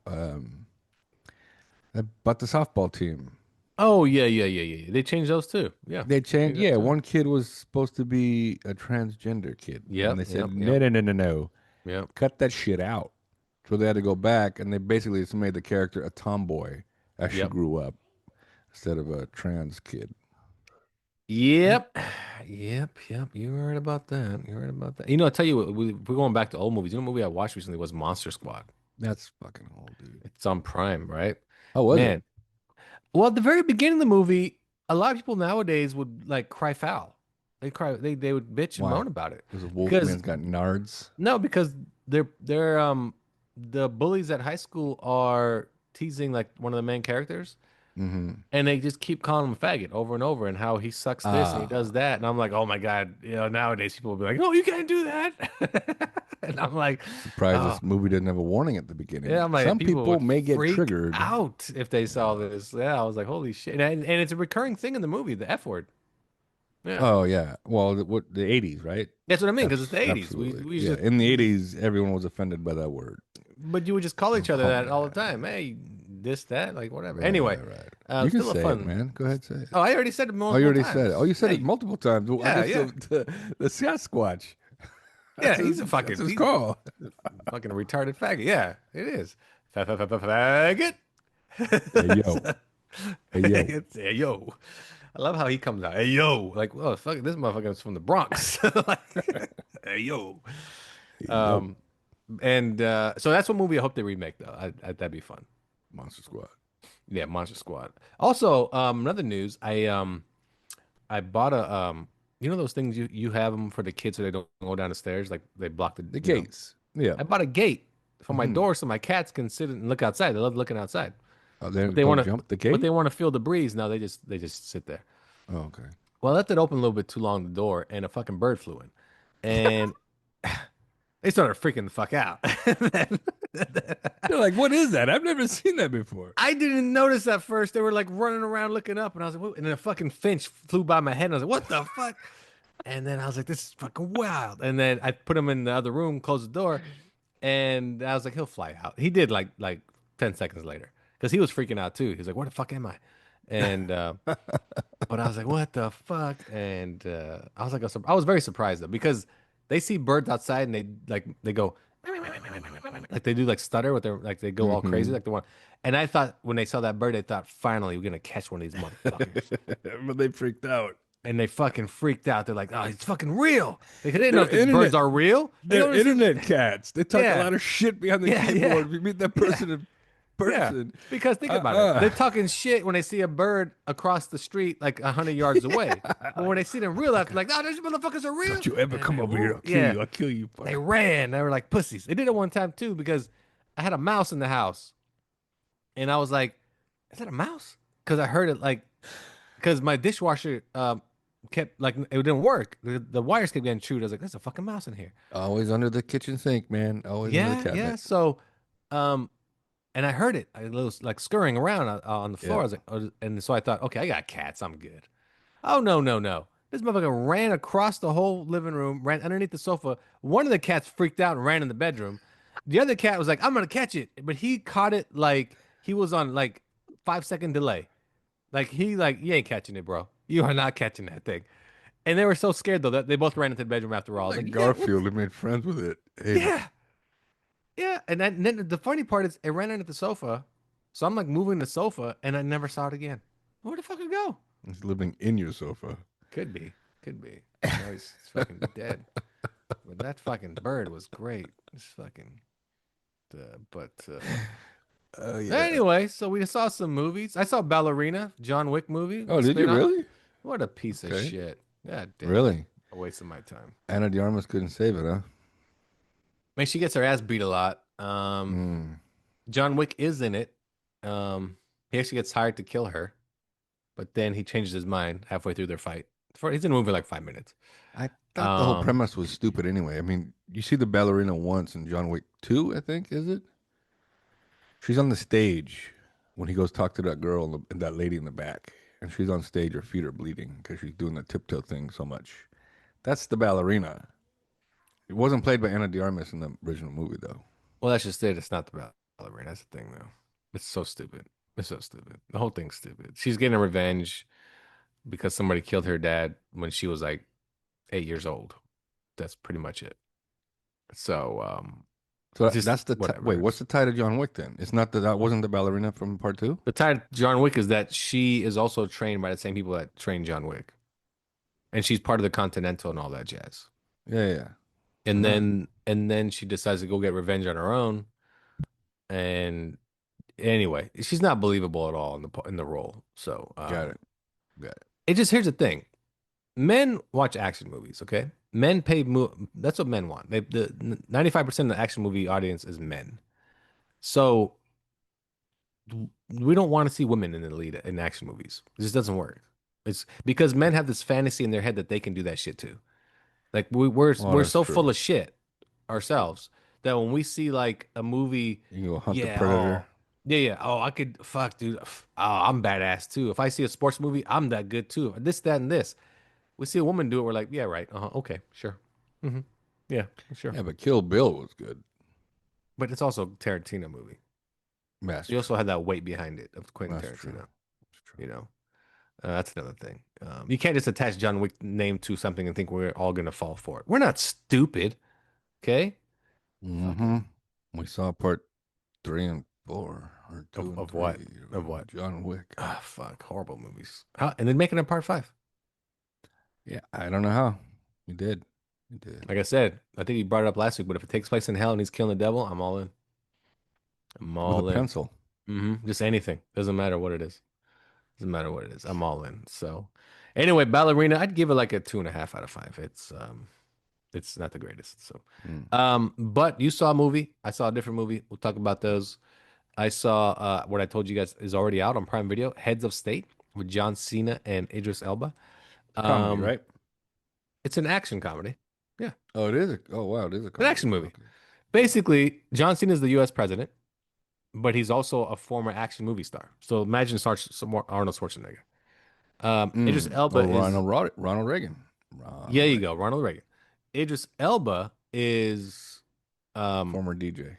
About the softball team. Oh yeah, yeah, yeah, yeah, yeah. They changed those too. Yeah. They They changed. changed that Yeah, too. one kid was supposed to be a transgender kid, and Yep, they said yep, no, yep, no, no, no, no, yep, cut that shit out. So they had to go back, and they basically just made the character a tomboy as she yep. grew up instead of a trans kid. Yep. Yep, yep. You were right about that. You were right about that. You know, I tell you what, we're going back to old movies. You know, a movie I watched recently was Monster Squad. That's fucking old, dude. It's on Prime, right? How was it? Man. Well, at the very beginning of the movie, a lot of people nowadays would like cry foul. They would bitch and Why? moan about it. Because Because Wolfman's got nards. no, because they're the bullies at high school are teasing like one of the main characters. Mm-hmm. And they just keep calling him a faggot over and over and how he sucks this and he does Ah, that. And I'm like, oh my God, nowadays people will be like, no, you can't do that. And I'm like, surprised oh, this movie didn't have a warning at the yeah, beginning. I'm like, Some people people would may get freak triggered. out if they saw Uh, this. Yeah, I was like, holy shit. And it's a recurring thing in the movie, the F word. Yeah. oh yeah, well, the 80s, right? That's what I mean, because it's the 80s. Absolutely. We Yeah, just, in the 80s, everyone was offended by that word. but you would just call each other Oh that all the man. time. Hey, this, that, like whatever. Right, Anyway, right, right. You can still a say it, fun. man. Go ahead, say it. Oh, I already said it Oh, you multiple already said it. Oh, times. you said it Hey, multiple times. Well, I yeah, guess yeah. the Sasquatch. Yeah, he's a That's fucking, his call. fucking retarded faggot. Yeah, it is. Faggot. Hey yo, hey yo, Hey, yo. I love how he comes out. Hey, yo. Like, oh, fuck, this motherfucker is from the Bronx. Like, hey, yo. hey yo. Um, and so that's one movie I hope they remake, though. That'd be fun. Monster Squad. Yeah, Monster Squad. Also, another news. I bought a those things you have them for the kids so they don't go down the stairs, like they block the The gates. Yeah. I bought a gate for my Mm-hmm. door so my cats can sit and look outside. They love looking outside. Oh, they But they don't want to jump the but gate. they want to feel the breeze. No, they just sit there. Oh, okay. Well, I left it open a little bit too long, the door, and a fucking bird flew in. And They started freaking the fuck out. They're like, what is that? I've never seen that before. I didn't notice at first. They were like running around looking up, and I was like, "What?" And then a fucking finch flew by my head, and I was like, "What the fuck?" And then I was like, "This is fucking wild." And then I put him in the other room, closed the door, and I was like, "He'll fly out." He did like 10 seconds later because he was freaking out too. He was like, "Where the fuck am I?" And but I was like, "What the fuck?" And I was like, I was very surprised though because they see birds outside and they go like they do like stutter with their like they go all crazy Mhm. like the one. And I thought when they saw that bird, they thought finally we're gonna catch one of these motherfuckers. But they freaked out. And they fucking freaked out. They're like, "Oh, it's fucking real." They didn't know They're if these birds are real. They they're don't see. internet cats. They talk a Yeah, lot of shit behind the yeah, keyboard. yeah, If you meet that yeah, person in yeah. person, Because think about it, uh-uh. they're talking shit when they see a bird across the street like 100 yards away. But when they see them real life, they're like, "Oh, these motherfuckers are real." Don't you ever And come they, over here? I'll kill yeah, you. I'll kill you. they Fucker. ran. They were like pussies. They did it one time too because I had a mouse in the house, and I was like, "Is that a mouse?" Because I heard it like because my dishwasher kept like it didn't work. The wires kept getting chewed. I was like, "There's a fucking mouse in here." Always under the kitchen sink, man. Always under the Yeah, yeah. cabinet. So, um, and I heard it. It was like scurrying around on the floor. Yeah. I was like, oh, and so I thought, okay, I got cats. I'm good. Oh no, no, no! This motherfucker ran across the whole living room, ran underneath the sofa. One of the cats freaked out and ran in the bedroom. The other cat was like, "I'm gonna catch it," but he caught it like he was on like 5 second delay. Like you ain't catching it, bro. You are not catching that thing. And they were so scared though that they both ran into the bedroom after all. I was Like like, yeah, Garfield, he made friends with it. Hey, yeah, yeah. And then the funny part is it ran under the sofa. So I'm like moving the sofa and I never saw it again. Where the fuck did it go? he's living in your sofa. Could be. Could be. Now he's fucking dead. But that fucking bird was great. It's fucking but Oh yeah. anyway, so we saw some movies. I saw Ballerina, John Wick movie. Oh, did you spin-off. really? What a piece of Okay. shit. God damn. Really? A waste of my time. Anna de Armas couldn't save it, huh? Man, she gets her ass beat a lot. Mm. John Wick is in it. He actually gets hired to kill her, but then he changes his mind halfway through their fight. He's in the movie like 5 minutes. I thought the whole Um, premise was stupid anyway. I mean, you see the ballerina once in John Wick 2, I think, is it? She's on the stage when he goes talk to that girl and that lady in the back. And she's on stage, her feet are bleeding because she's doing the tiptoe thing so much. That's the ballerina. It wasn't played by Anna de Armas in the original movie, though. well, that's just it. It's not the ballerina. That's the thing, though. It's so stupid. It's so stupid. The whole thing's stupid. She's getting revenge because somebody killed her dad when she was like 8 years old. That's pretty much it. So, So just that's the whatever. wait. What's the tie to John Wick then? It's not that wasn't the ballerina from part 2. The tie to John Wick is that she is also trained by the same people that trained John Wick, and she's part of the Continental and all that jazz. Yeah, yeah. And Uh-huh. then she decides to go get revenge on her own. And anyway, she's not believable at all in the role. So Got it. Got it. it just here's the thing: men watch action movies. Okay, men pay. That's what men want. The 95% of the action movie audience is men. So we don't want to see women in the lead in action movies. It just doesn't work. It's because men have this fantasy in their head that they can do that shit too. Like Oh, we're that's so true. full of shit ourselves that when we see like a movie, You can go hunt the yeah, predator. yeah. Oh, I could fuck, dude. Oh, I'm badass too. If I see a sports movie, I'm that good too. This, that, and this. We see a woman do it, we're like, yeah, right. Okay, sure. hmm Yeah, sure. Yeah, but Kill Bill was good. But it's also a Tarantino movie. That's You also had that weight behind it of Quentin That's true. Tarantino. That's true. You know, that's another thing. You can't just attach John Wick name to something and think we're all gonna fall for it. We're not stupid. Okay. Mm-hmm. We saw part 3 and 4, or 2 and Of 3. what? Of what? John Wick. Ah, fuck, horrible movies. And then making a part 5. Yeah, I don't know how. We did. We did. Like I said, I think you brought it up last week, but if it takes place in hell and he's killing the devil, I'm all in. I'm With all a in. pencil. Just anything. Doesn't matter what it is. Doesn't matter what it is. I'm all in. So anyway, Ballerina, I'd give it like a 2.5 out of 5. It's not the greatest. So Mm. but you saw a movie. I saw a different movie. We'll talk about those. I saw what I told you guys is already out on Prime Video, Heads of State with John Cena and Idris Elba. Comedy, Um, right? it's an action comedy. Oh, it is. Oh, wow, it is a An comedy. action movie. Okay. Basically, John Cena is the U.S. president, but he's also a former action movie star. So imagine some more Arnold Schwarzenegger. Idris Elba Or is Ronald Reagan. yeah, Ronald you Reagan, go, Ronald Reagan. Idris Elba is former DJ.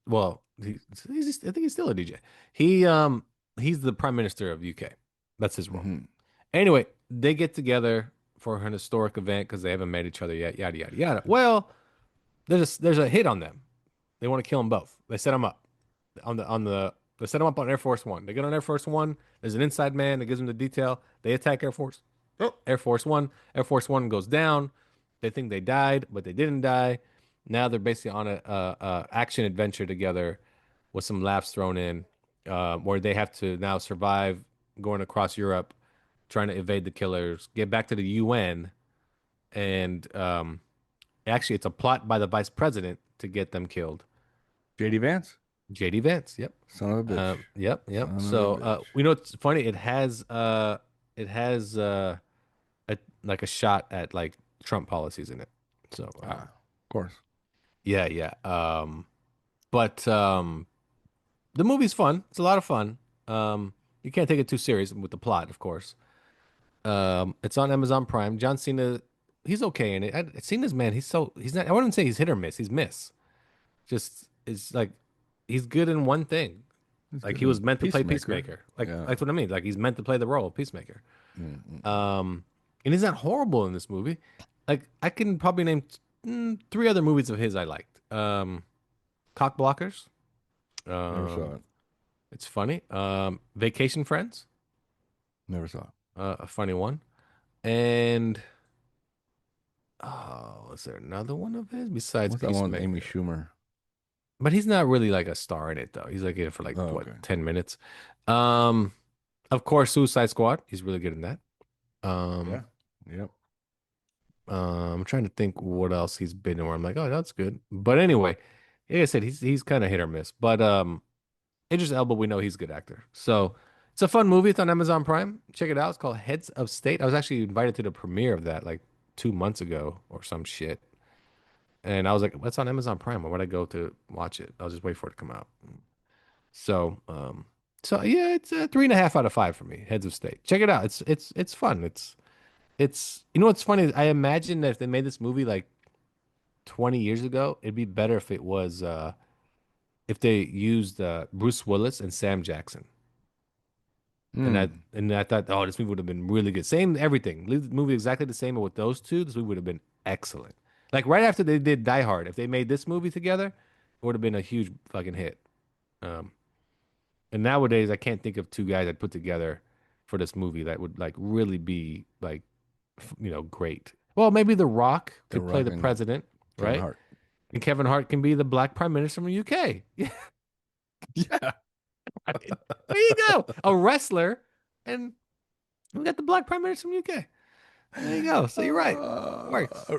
well, I think he's still a DJ. He's the prime minister of UK. That's his role. Hmm. Anyway, they get together for an historic event because they haven't met each other yet. Yada yada yada. Well, there's a hit on them. They want to kill them both. They set them up they set them up on Air Force One. They get on Air Force One. There's an inside man that gives them the detail. They attack Air Force. Oh, Air Force One. Air Force One goes down. They think they died, but they didn't die. Now they're basically on a action adventure together with some laughs thrown in, where they have to now survive going across Europe, trying to evade the killers, get back to the UN, and actually it's a plot by the vice president to get them killed. JD Vance, JD Vance. Yep. son of a bitch. Yep. Son of a So, bitch. we know it's funny. It has like a shot at like Trump policies in it. So, Of course. yeah, yeah. But the movie's fun. It's a lot of fun. You can't take it too serious with the plot, of course. It's on Amazon Prime. John Cena, he's okay in it. Cena's man, he's not. I wouldn't say he's hit or miss. He's miss. Just it's like he's good in one thing. He's Like good he was in meant to play Peacemaker. Like Yeah. that's what I mean. Like he's meant to play the role of Peacemaker. Mm-mm. And he's not horrible in this movie. Like I can probably name three other movies of his I liked. Cock Blockers. Never saw Um, it. it's funny. Vacation Friends. Never saw it. A funny one. And is there another one of his besides What's that one with Peacemaker? Amy Schumer? But he's not really like a star in it though. He's like in it for like Oh, what, okay. 10 minutes. Um, of course, Suicide Squad. He's really good in that. Yeah. Yep. I'm trying to think what else he's been in where I'm like, oh, that's good. But anyway, like I said, he's kind of hit or miss. But Idris Elba, we know he's a good actor. So it's a fun movie. It's on Amazon Prime. Check it out. It's called Heads of State. I was actually invited to the premiere of that like 2 months ago or some shit. And I was like, what's on Amazon Prime? Why would I go to watch it? I'll just wait for it to come out. So, so yeah, it's a 3.5 out of 5 for me. Heads of State. Check it out. It's fun. It's you know what's funny? I imagine that if they made this movie like 20 years ago, it'd be better if it was if they used Bruce Willis and Sam Jackson. And I Mm. and I thought, oh, this movie would have been really good. Same everything. Leave the movie exactly the same, but with those two, this movie would have been excellent. Like right after they did Die Hard, if they made this movie together, it would have been a huge fucking hit. Um, and nowadays, I can't think of two guys I'd put together for this movie that would like really be like, great. Well, maybe The Rock The could play Rock the and president, Kevin right? Hart. And Kevin Hart can be the black prime minister from the UK. Yeah, Yeah. there you go. A wrestler, and we got the black prime minister from the UK. There you go. So you're right. Works.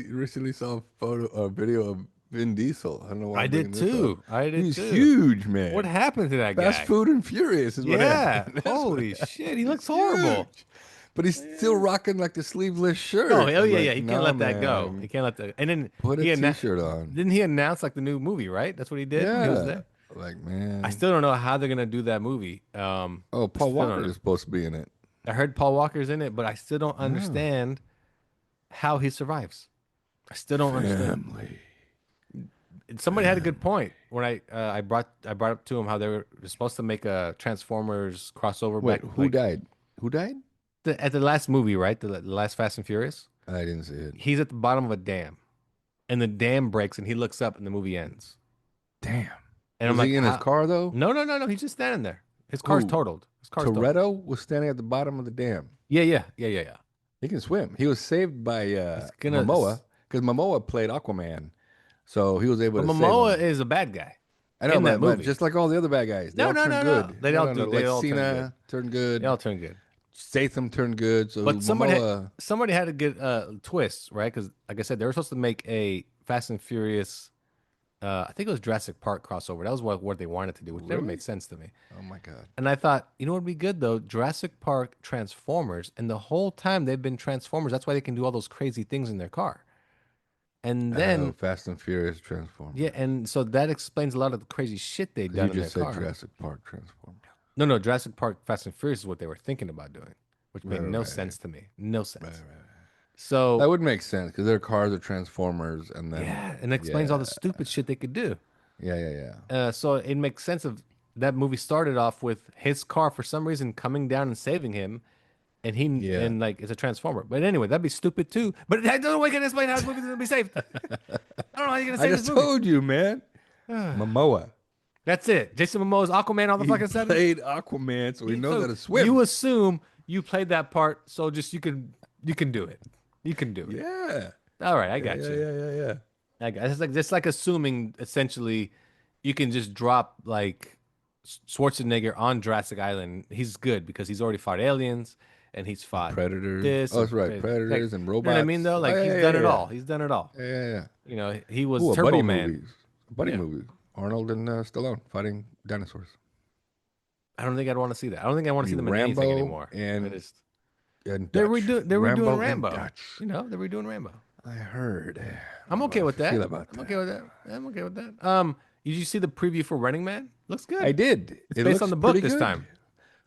Recently saw a video of Vin Diesel. I don't know why I I'm did bringing this too. up. I did He's too. huge, man. What happened to that Fast guy? Food and Furious is what Yeah. happened. That's what Holy happened. shit. He looks He's horrible. huge. But he's still rocking like the sleeveless shirt. Oh, hell I'm yeah, like, yeah. He can't nah, let that go. man. He can't let that. And then Put a he annou- t-shirt on. Didn't he announce like the new movie, right? That's what he did when he was Yeah. there. Like, man. I still don't know how they're gonna do that movie. Oh, I Paul still don't Walker know. is supposed to be in it. I heard Paul Walker's in it, but I still don't Yeah. understand how he survives. I still don't understand. Family. Somebody had a good point when I brought up to him how they were supposed to make a Transformers crossover Wait, back who like, died? Who died? at the last movie, right? The last Fast and Furious. I didn't see it. He's at the bottom of a dam, and the dam breaks, and he looks up, and the movie ends. Damn. And Was I'm like, he in his car though? No. He's just standing there. His car's Who? totaled. His car's totaled. Toretto was standing at the bottom of the dam. Yeah. He can swim. He was saved by gonna- Momoa because Momoa played Aquaman, so he was able But to Momoa save him. is a bad guy. I know, in that but movie. just like all the other bad guys, they No, all no, turn no, good. no. They all do. They Like all turn Cena turned good. They all turn good. Statham turned good. So But Momoa, somebody had a good twist, right? Because like I said, they were supposed to make a Fast and Furious. I think it was Jurassic Park crossover. That was what they wanted to do, which never Really? made sense to me. oh my god, And I thought, you know what would be good though? Jurassic Park Transformers, and the whole time they've been Transformers. That's why they can do all those crazy things in their car. And then Fast and Furious Transformers. yeah, and so that explains a lot of the crazy shit they've 'Cause done you in their just said car. Jurassic Park Transformers. No, Jurassic Park Fast and Furious is what they were thinking about doing, which made Right, no right, sense to me. No sense. Right. So That would make sense because their cars are Transformers, and then yeah, and it explains all the stupid shit they could do. yeah. So it makes sense of that movie started off with his car for some reason coming down and saving him, and he Yeah. and like it's a transformer. But anyway, that'd be stupid too. But I don't know why I can explain how this movie's gonna be saved. I don't know how you're gonna I save just this movie. told you, man. Momoa. That's it. Jason Momoa's Aquaman all the He fucking sudden. played Aquaman, so he knows So how to swim. You assume you played that part, so just you can do it. You can do it. Yeah. All right, I got you. Yeah. I got it's like assuming essentially you can just drop like Schwarzenegger on Jurassic Island. He's good because he's already fought aliens and he's fought Predators. this. Oh, that's right. and- Predators and You know robots. what I mean though? Like Oh, he's yeah, done yeah, it yeah. all. He's done it all. Yeah. You know, he was Ooh, a Turbo buddy Man. movie. Buddy Yeah. movie. Arnold and Stallone fighting dinosaurs. I don't think I'd want to see that. I don't think I want to see Be them in anything Rambo anymore. and- I just- And they're Dutch. redoing and Rambo. Dutch. You know, they're redoing Rambo. I heard. I'm okay with that. Feel about I'm okay with that. I'm okay with that. Did you see the preview for Running Man? Looks good. I did. It's based on the book this time.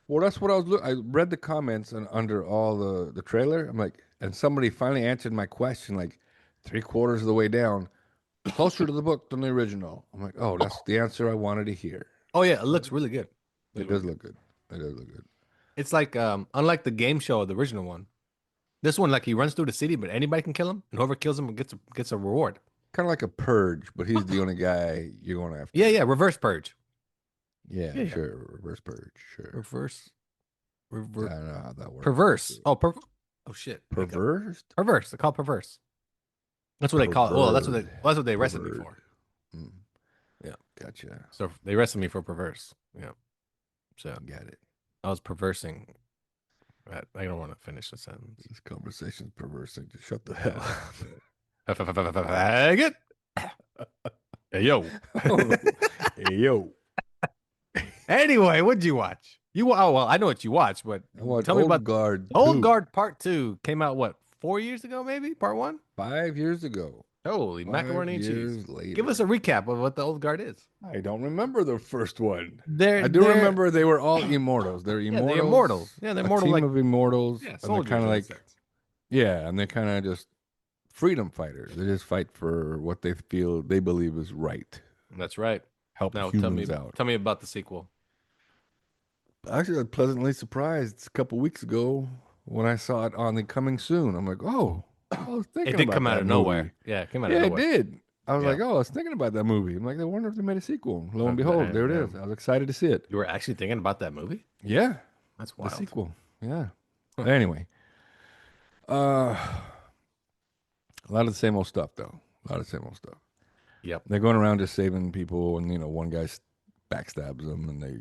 Well, that's what I was. I read the comments and under all the trailer. I'm like, and somebody finally answered my question, like 3/4 of the way down, closer to the book than the original. I'm like, oh, that's the answer I wanted to hear. Oh yeah, it looks really good. It does look good. It does look good. It's like unlike the game show of the original one, this one like he runs through the city, but anybody can kill him, and whoever kills him gets a reward. Kind of like a purge, but he's the only guy you're going after. Yeah, reverse purge. Yeah, sure. Reverse purge, sure. Reverse. I don't know how that works. Perverse. Oh shit. Perverse? Perverse. They call it perverse. That's what they call it. Well, that's what they arrested me for. Mm. Yeah. Gotcha. So they arrested me for perverse. Yeah. So Got it. I was perversing. I don't want to finish the sentence. This conversation's perverse. Just shut the hell up. Faggot. Hey yo. Hey, yo. Anyway, what'd you watch? Oh well, I know what you watched, but I watched tell me Old about Guard. Old 2, Guard Part 2 came out what 4 years ago, maybe Part 1. 5 years ago. Holy 5 macaroni and cheese! years later. Give us a recap of what the Old Guard is. I don't remember the first one. They're, I do remember they were all immortals. They're Yeah, immortals. they're immortals. Yeah, they're a immortal team like of immortals. yeah, and they're soldiers. kind of in a like sense. and they're kind of just freedom fighters. They just fight for what they believe is right. That's right. Help Now humans out. tell me about the sequel. Actually, I was pleasantly surprised a couple weeks ago when I saw it on the coming soon. I'm like, oh, I was thinking It did about come out that of movie. nowhere. Yeah, it came out of Yeah, it nowhere. did. I was Yeah. like, oh, I was thinking about that movie. I'm like, I wonder if they made a sequel. Lo and Okay, behold, there it yeah. is. I was excited to see it. You were actually thinking about that movie? Yeah, That's the wild. sequel. Yeah. Anyway, a lot of the same old stuff, though. A lot of the same old stuff. Yep. They're going around just saving people, and one guy backstabs them, and they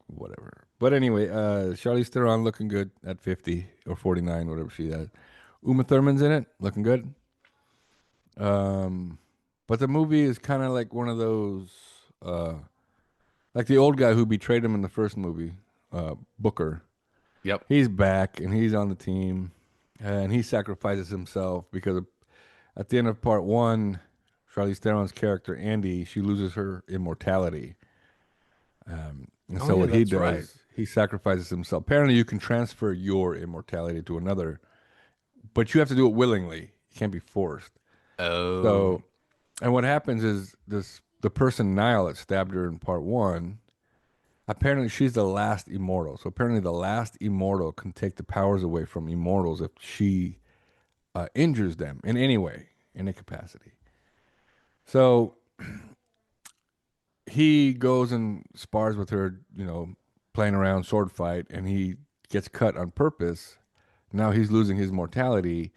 whatever. But anyway, Charlize Theron looking good at 50 or 49, whatever she has. Uma Thurman's in it, looking good. But the movie is kind of like one of those, like the old guy who betrayed him in the first movie, Booker. Yep. He's back and he's on the team, and he sacrifices himself because at the end of part 1, Charlize Theron's character Andy, she loses her immortality. And so what he that's does, right. he sacrifices himself. Apparently, you can transfer your immortality to another, but you have to do it willingly. You can't be forced. Oh. So, and what happens is the person Niall that stabbed her in part 1. Apparently, she's the last immortal. So apparently, the last immortal can take the powers away from immortals if she injures them in any way, in any capacity. So he goes and spars with her, playing around, sword fight, and he gets cut on purpose. Now he's losing his mortality,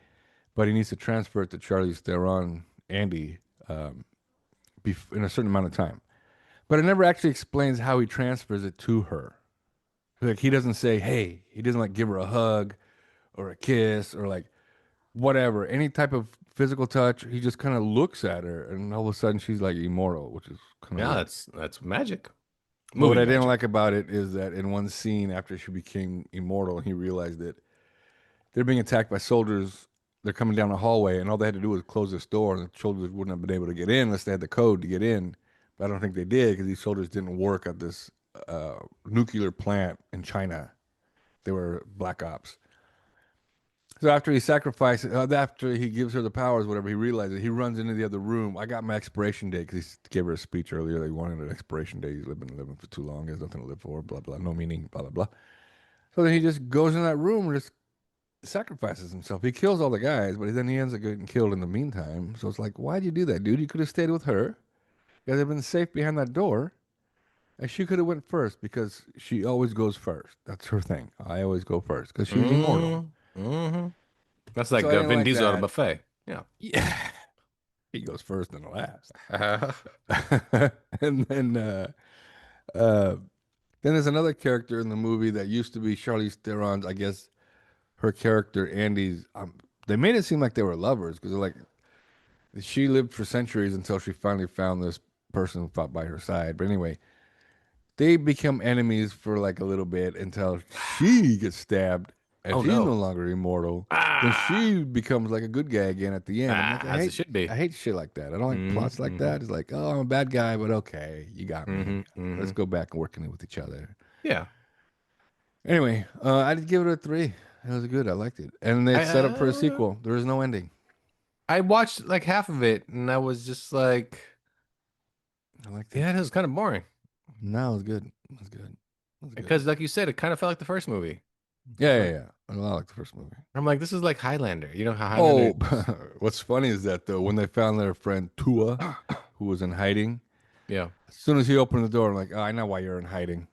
but he needs to transfer it to Charlize Theron, Andy, in a certain amount of time. But it never actually explains how he transfers it to her. Like, he doesn't say, hey, he doesn't like give her a hug or a kiss or like whatever, any type of physical touch. He just kind of looks at her, and all of a sudden she's like immortal, which is kind of that's magic. what I didn't magic. like about it is that in one scene after she became immortal, he realized that they're being attacked by soldiers they're coming down a hallway, and all they had to do was close this door, and the soldiers wouldn't have been able to get in unless they had the code to get in. But I don't think they did because these soldiers didn't work at this nuclear plant in China. They were black ops. So after he sacrifices, after he gives her the powers, whatever, he realizes he runs into the other room. I got my expiration date because he gave her a speech earlier that he wanted an expiration date. He's living for too long. He has nothing to live for. Blah blah. No meaning. Blah blah blah. So then he just goes in that room and just sacrifices himself. He kills all the guys, but then he ends up getting killed in the meantime. So it's like, why'd you do that, dude? You could have stayed with her. You guys have been safe behind that door. And she could have went first because she always goes first. That's her thing. I always go first because she's immortal. Mm-hmm. That's like So I didn't Vin like Diesel at a that. buffet. Yeah. Yeah. He goes first and last. And uh, then there's another character in the movie that used to be Charlize Theron's, I guess, her character, Andy's. They made it seem like they were lovers because they're like, she lived for centuries until she finally found this person who fought by her side. But anyway, they become enemies for like a little bit until she gets stabbed and Oh, she's no. no longer immortal. Then she becomes like a good guy again at the end. I'm like, As it should be. I hate shit like that. I don't like plots like that. It's like, oh, I'm a bad guy, but okay, you got me. Let's go back and working with each other. Yeah. Anyway, I'd give it a 3. It was good. I liked it. And it's set up for a sequel. There is no ending. I watched like half of it and I was just like, I liked it. yeah, it was kind of boring. No, it was good. It was good. It was good. Because like you said, it kind of felt like the first movie. Yeah. I like the first movie. I'm like, this is like Highlander. You know how Oh, Highlander. what's funny is that though, when they found their friend Tua, who was in hiding, Yeah. as soon as he opened the door, I'm like, oh, I know why you're in hiding.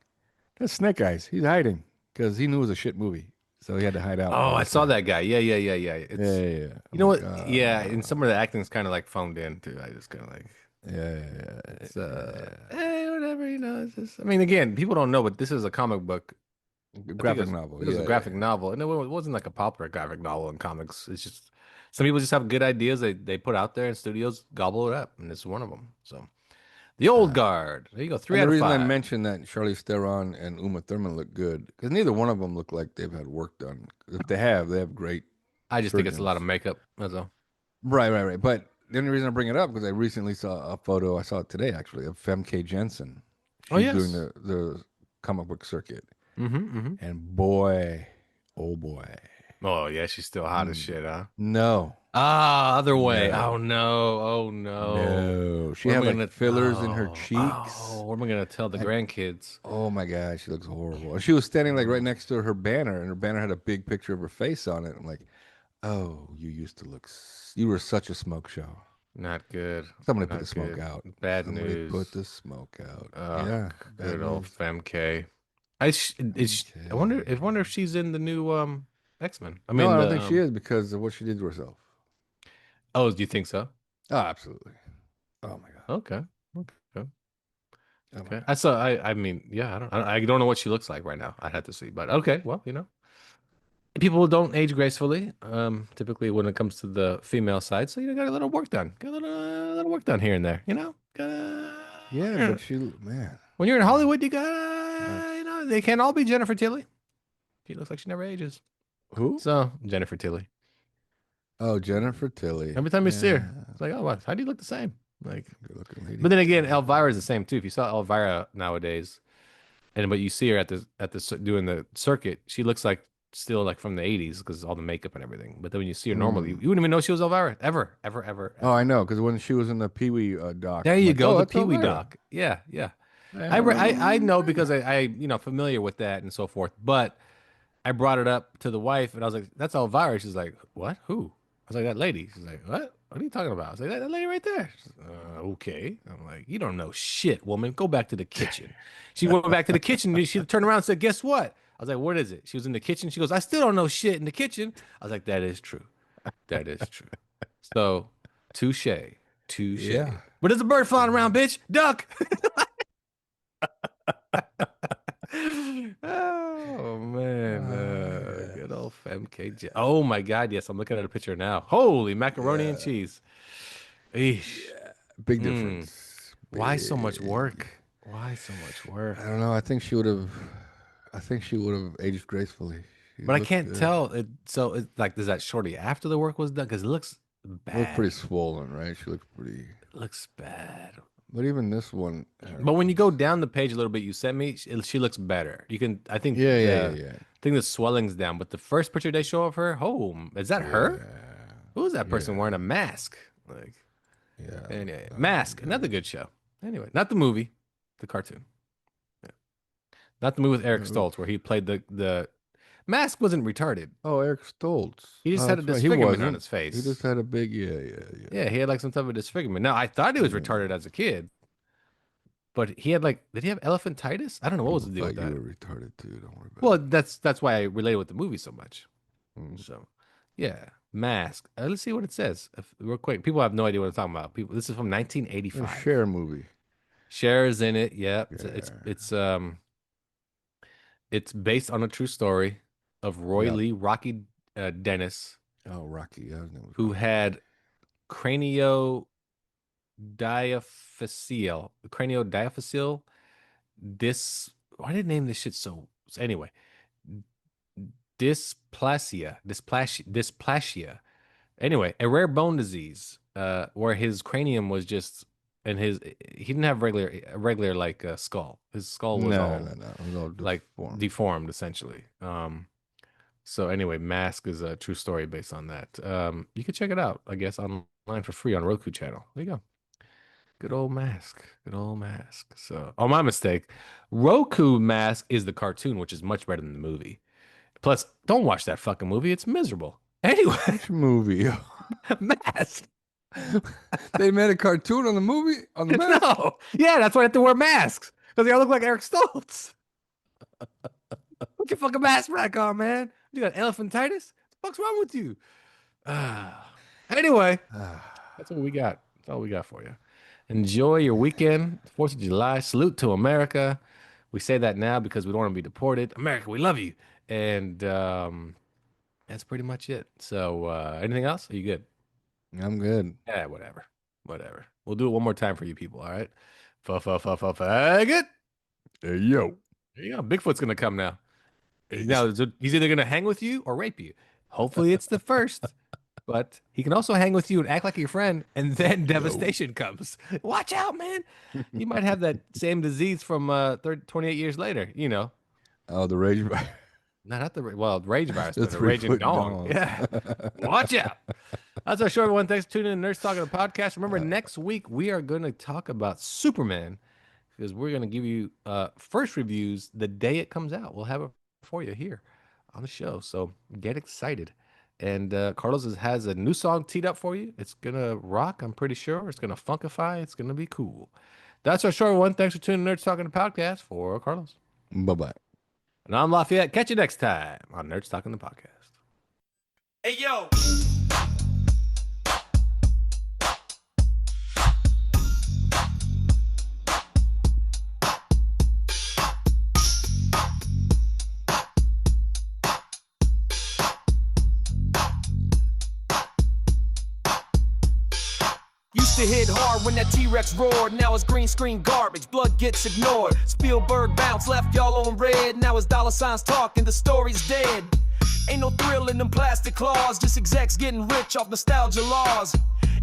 That's Snake Eyes. He's hiding because he knew it was a shit movie, so he had to hide out. Oh, I saw that guy. Yeah. Yeah. You I'm know like, what? Yeah, and some of the acting's kind of like phoned in too. I just kind of like, yeah. it's hey, whatever, you know. It's just, I mean, again, people don't know, but this is a comic book. Graphic novel. It was a graphic novel, and it wasn't like a popular graphic novel in comics. It's just some people just have good ideas they put out there, and studios gobble it up, and it's one of them. So, The Old Guard. There you go. 3 And out the of reason 5. I mentioned that Charlize Theron and Uma Thurman look good because neither one of them look like they've had work done. If they have great. I just think it's a lot of surgeons. makeup. That's all. Right. But the only reason I bring it up because I recently saw a photo. I saw it today actually of Femke Jensen. She's Oh, yes. doing the comic book circuit, Mm-hmm. and boy, oh boy, Oh yeah, she's still hot as shit, huh? no, Other way. No. Oh no. Oh no. no, she What had am I like fillers in her oh, cheeks. Oh, what am I gonna tell the grandkids? Oh my God, she looks horrible. And she was standing like right next to her banner, and her banner had a big picture of her face on it. I'm like, oh, you used to look. You were such a smoke show. Not good. Somebody put Not the smoke good. out. Bad Somebody news. put the smoke out. Oh, Yeah, good bad old news. Femke. I wonder if she's in the new X-Men. I No, mean, I don't think she is because of what she did to herself. Oh, do you think so? Oh, absolutely. Oh my God. Okay. Oh my Okay. God. I mean, yeah, I don't know what she looks like right now. I'd have to see, but okay. Well, you know, people don't age gracefully. Typically when it comes to the female side, so you know, got a little work done. Got a little work done here and there. You know, Yeah, but she, man. when you're in Hollywood, you gotta, you know, they can't all be Jennifer Tilly. She looks like she never ages. Who? So Jennifer Tilly. Oh, Jennifer Tilly. Every time you see her, Yeah, it's like, oh, what? How do you look the same? Like, good looking lady. but then again, Elvira is the same too. If you saw Elvira nowadays, but you see her at the doing the circuit, she looks like still like from the 80s because all the makeup and everything. But then when you see her normally, you wouldn't even know she was Elvira ever. Oh, I know, because when she was in the Pee Wee doc. There I'm you like, go, oh, the that's Pee Wee Elvira. doc. Yeah. Yeah, I know because I you know familiar with that and so forth. But I brought it up to the wife and I was like, "That's Elvira." She's like, "What? Who?" I was like, "That lady." She's like, "What? What are you talking about?" I was like, "That lady right there." She's like, okay. I'm like, "You don't know shit, woman. Go back to the kitchen." She went back to the kitchen and she turned around and said, "Guess what?" I was like, "What is it?" She was in the kitchen. She goes, "I still don't know shit in the kitchen." I was like, "That is true. That is true." So, touche. Yeah. But there's a bird flying around, bitch. Duck. Oh man, good old Femke. Oh my God, yes, I'm looking at a picture now. Holy macaroni and cheese. Eesh. Big difference. Why so much work? Why so much work? I don't know. I think she would have aged gracefully But I looked can't good. tell. So it's like, is that shortly after the work was done? Because it looks She bad. looked pretty swollen, right? She looked pretty. It looks bad. But even this one. But when you go down the page a little bit, you sent me. She looks better. You can. I think. Yeah. I think the swelling's down. But the first picture they show of her, is that her? Who is that person wearing a mask? Like, Yeah. anyway, Mask, another good show. Anyway, not the movie, the cartoon. Yeah. Not the movie with Eric Stoltz where he played the Mask wasn't retarded. Oh, Eric Stoltz. He just had a that's right. disfigurement on his face. He just had a big, yeah. Yeah, he had like some type of disfigurement. Now, I thought he was retarded as a kid, but he had like, did he have elephantitis? I don't know what was the deal with that. You were retarded too. Don't worry about Well, it. that's why I related with the movie so much. Mm. So, yeah, Mask. Let's see what it says real quick. People have no idea what I'm talking about. This is from 1985. A Cher movie. Cher's in it. Yeah, it's based on a true story of Roy Lee, Rocky Dennis, Oh, Rocky. Yeah, his name was who Rocky. had craniodiaphyseal. Why did they name this shit so? Anyway, dysplasia. Anyway, a rare bone disease, where his cranium was just, and he didn't have regular like skull. His skull was all It was all like deformed. essentially. So anyway, Mask is a true story based on that. You can check it out, I guess, online for free on Roku channel. There you go. Good old Mask. So, my mistake. Roku Mask is the cartoon, which is much better than the movie. Plus, don't watch that fucking movie. It's miserable. Anyway, Which movie? Mask. They made a cartoon on the movie? On the mask? No. Yeah, that's why I have to wear masks. Because they all look like Eric Stoltz. Put your fucking mask back on, man. You got elephantitis? What the fuck's wrong with you? Anyway, that's what we got. That's all we got for you. Enjoy your weekend, 4th of July. Salute to America. We say that now because we don't want to be deported. America, we love you. And that's pretty much it. So anything else? Are you good? I'm good. Yeah, whatever. We'll do it one more time for you people, all right? Faggot. Hey, yo. There you go. Bigfoot's going to come now. Now, he's either going to hang with you or rape you. Hopefully it's the first. But he can also hang with you and act like your friend, and then devastation comes. Watch out, man. You might have that same disease from 28 years later, you know. Oh, the rage virus. Not the rage virus, but It's the raging 3-foot dong. dong. Yeah. Watch out. That's our show, everyone. Thanks for tuning in to Nerds Talking the Podcast. Remember, next week we are going to talk about Superman because we're going to give you first reviews the day it comes out. We'll have it for you here on the show. So get excited. And Carlos has a new song teed up for you. It's going to rock, I'm pretty sure. It's going to funkify. It's going to be cool. That's our show, everyone. Thanks for tuning in to Nerds Talking the Podcast for Carlos. Bye-bye. And I'm Lafayette. Catch you next time on Nerds Talking the Podcast. Hey, yo. Used to hit hard when that T-Rex roared. Now it's green screen garbage, blood gets ignored. Spielberg bounce, left y'all on red. Now it's dollar signs talking, the story's dead. Ain't no thrill in them plastic claws, just execs getting rich off nostalgia laws.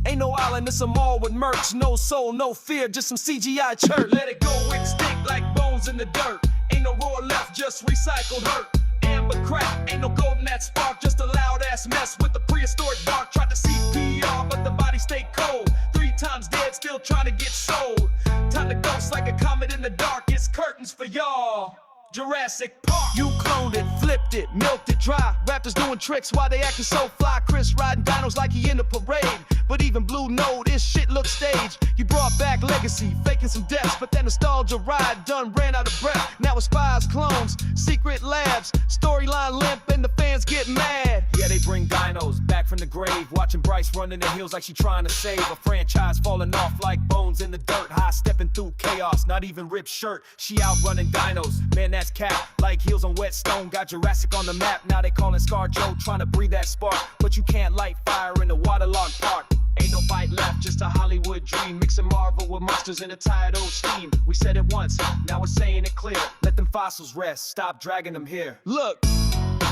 Ain't no island, it's a mall with merch. No soul, no fear, just some CGI church. Let it go, extinct like bones in the dirt. Ain't no roar left, just recycled hurt. Amber crack, ain't no gold in that spark. Just a loud ass mess with the prehistoric bark. Tried to CPR, but the body stayed cold. 3 times dead, still trying to get sold. Time to ghost like a comet in the dark. It's curtains for y'all. Jurassic Park. You cloned it, flipped it, milked it dry. Raptors doing tricks while they acting so fly. Chris riding dinos like he in the parade. But even Blue know this shit looks staged. You brought back legacy, faking some deaths. But that nostalgia ride done ran out of breath. Now it's spies, clones, secret labs. Storyline limp and the fans get mad. Yeah, they bring dinos back from the grave. Watching Bryce run in the hills like she trying to save a franchise falling off like bones in the dirt. High stepping through chaos, not even ripped shirt. She out running dinos, man that's cap. Like heels on whetstone, got Jurassic on the map. Now they calling Scar Joe, trying to breathe that spark. But you can't light fire in a waterlogged park. Ain't no bite left, just a Hollywood dream. Mixing Marvel with monsters in a tired old steam. We said it once, now we're saying it clear. Let them fossils rest, stop dragging them here. Look,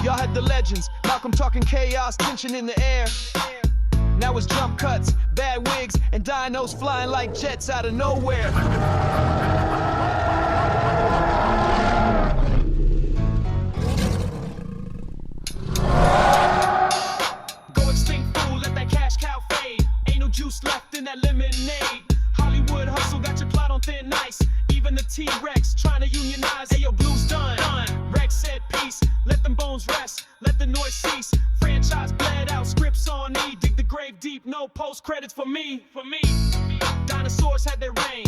Y'all had the legends, Malcolm talking chaos, tension in the air. Now it's jump cuts, bad wigs, and dinos flying like jets out of nowhere. Go extinct, fool, let that cash cow fade. Ain't no juice left in that lemonade. Hollywood hustle got your plot on thin ice. Even the T-Rex trying to unionize. Hey, yo, blues done. Rex said peace, let them bones rest, let the noise cease. Franchise bled out, scripts on E. Dig the grave deep, no post credits for me. Dinosaurs had their reign,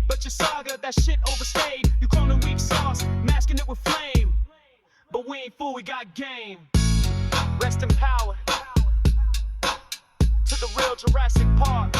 but your saga, that shit overstayed. You cloning weak sauce, masking it with flame. But we ain't fool, we got game. Rest in power to the real Jurassic Park.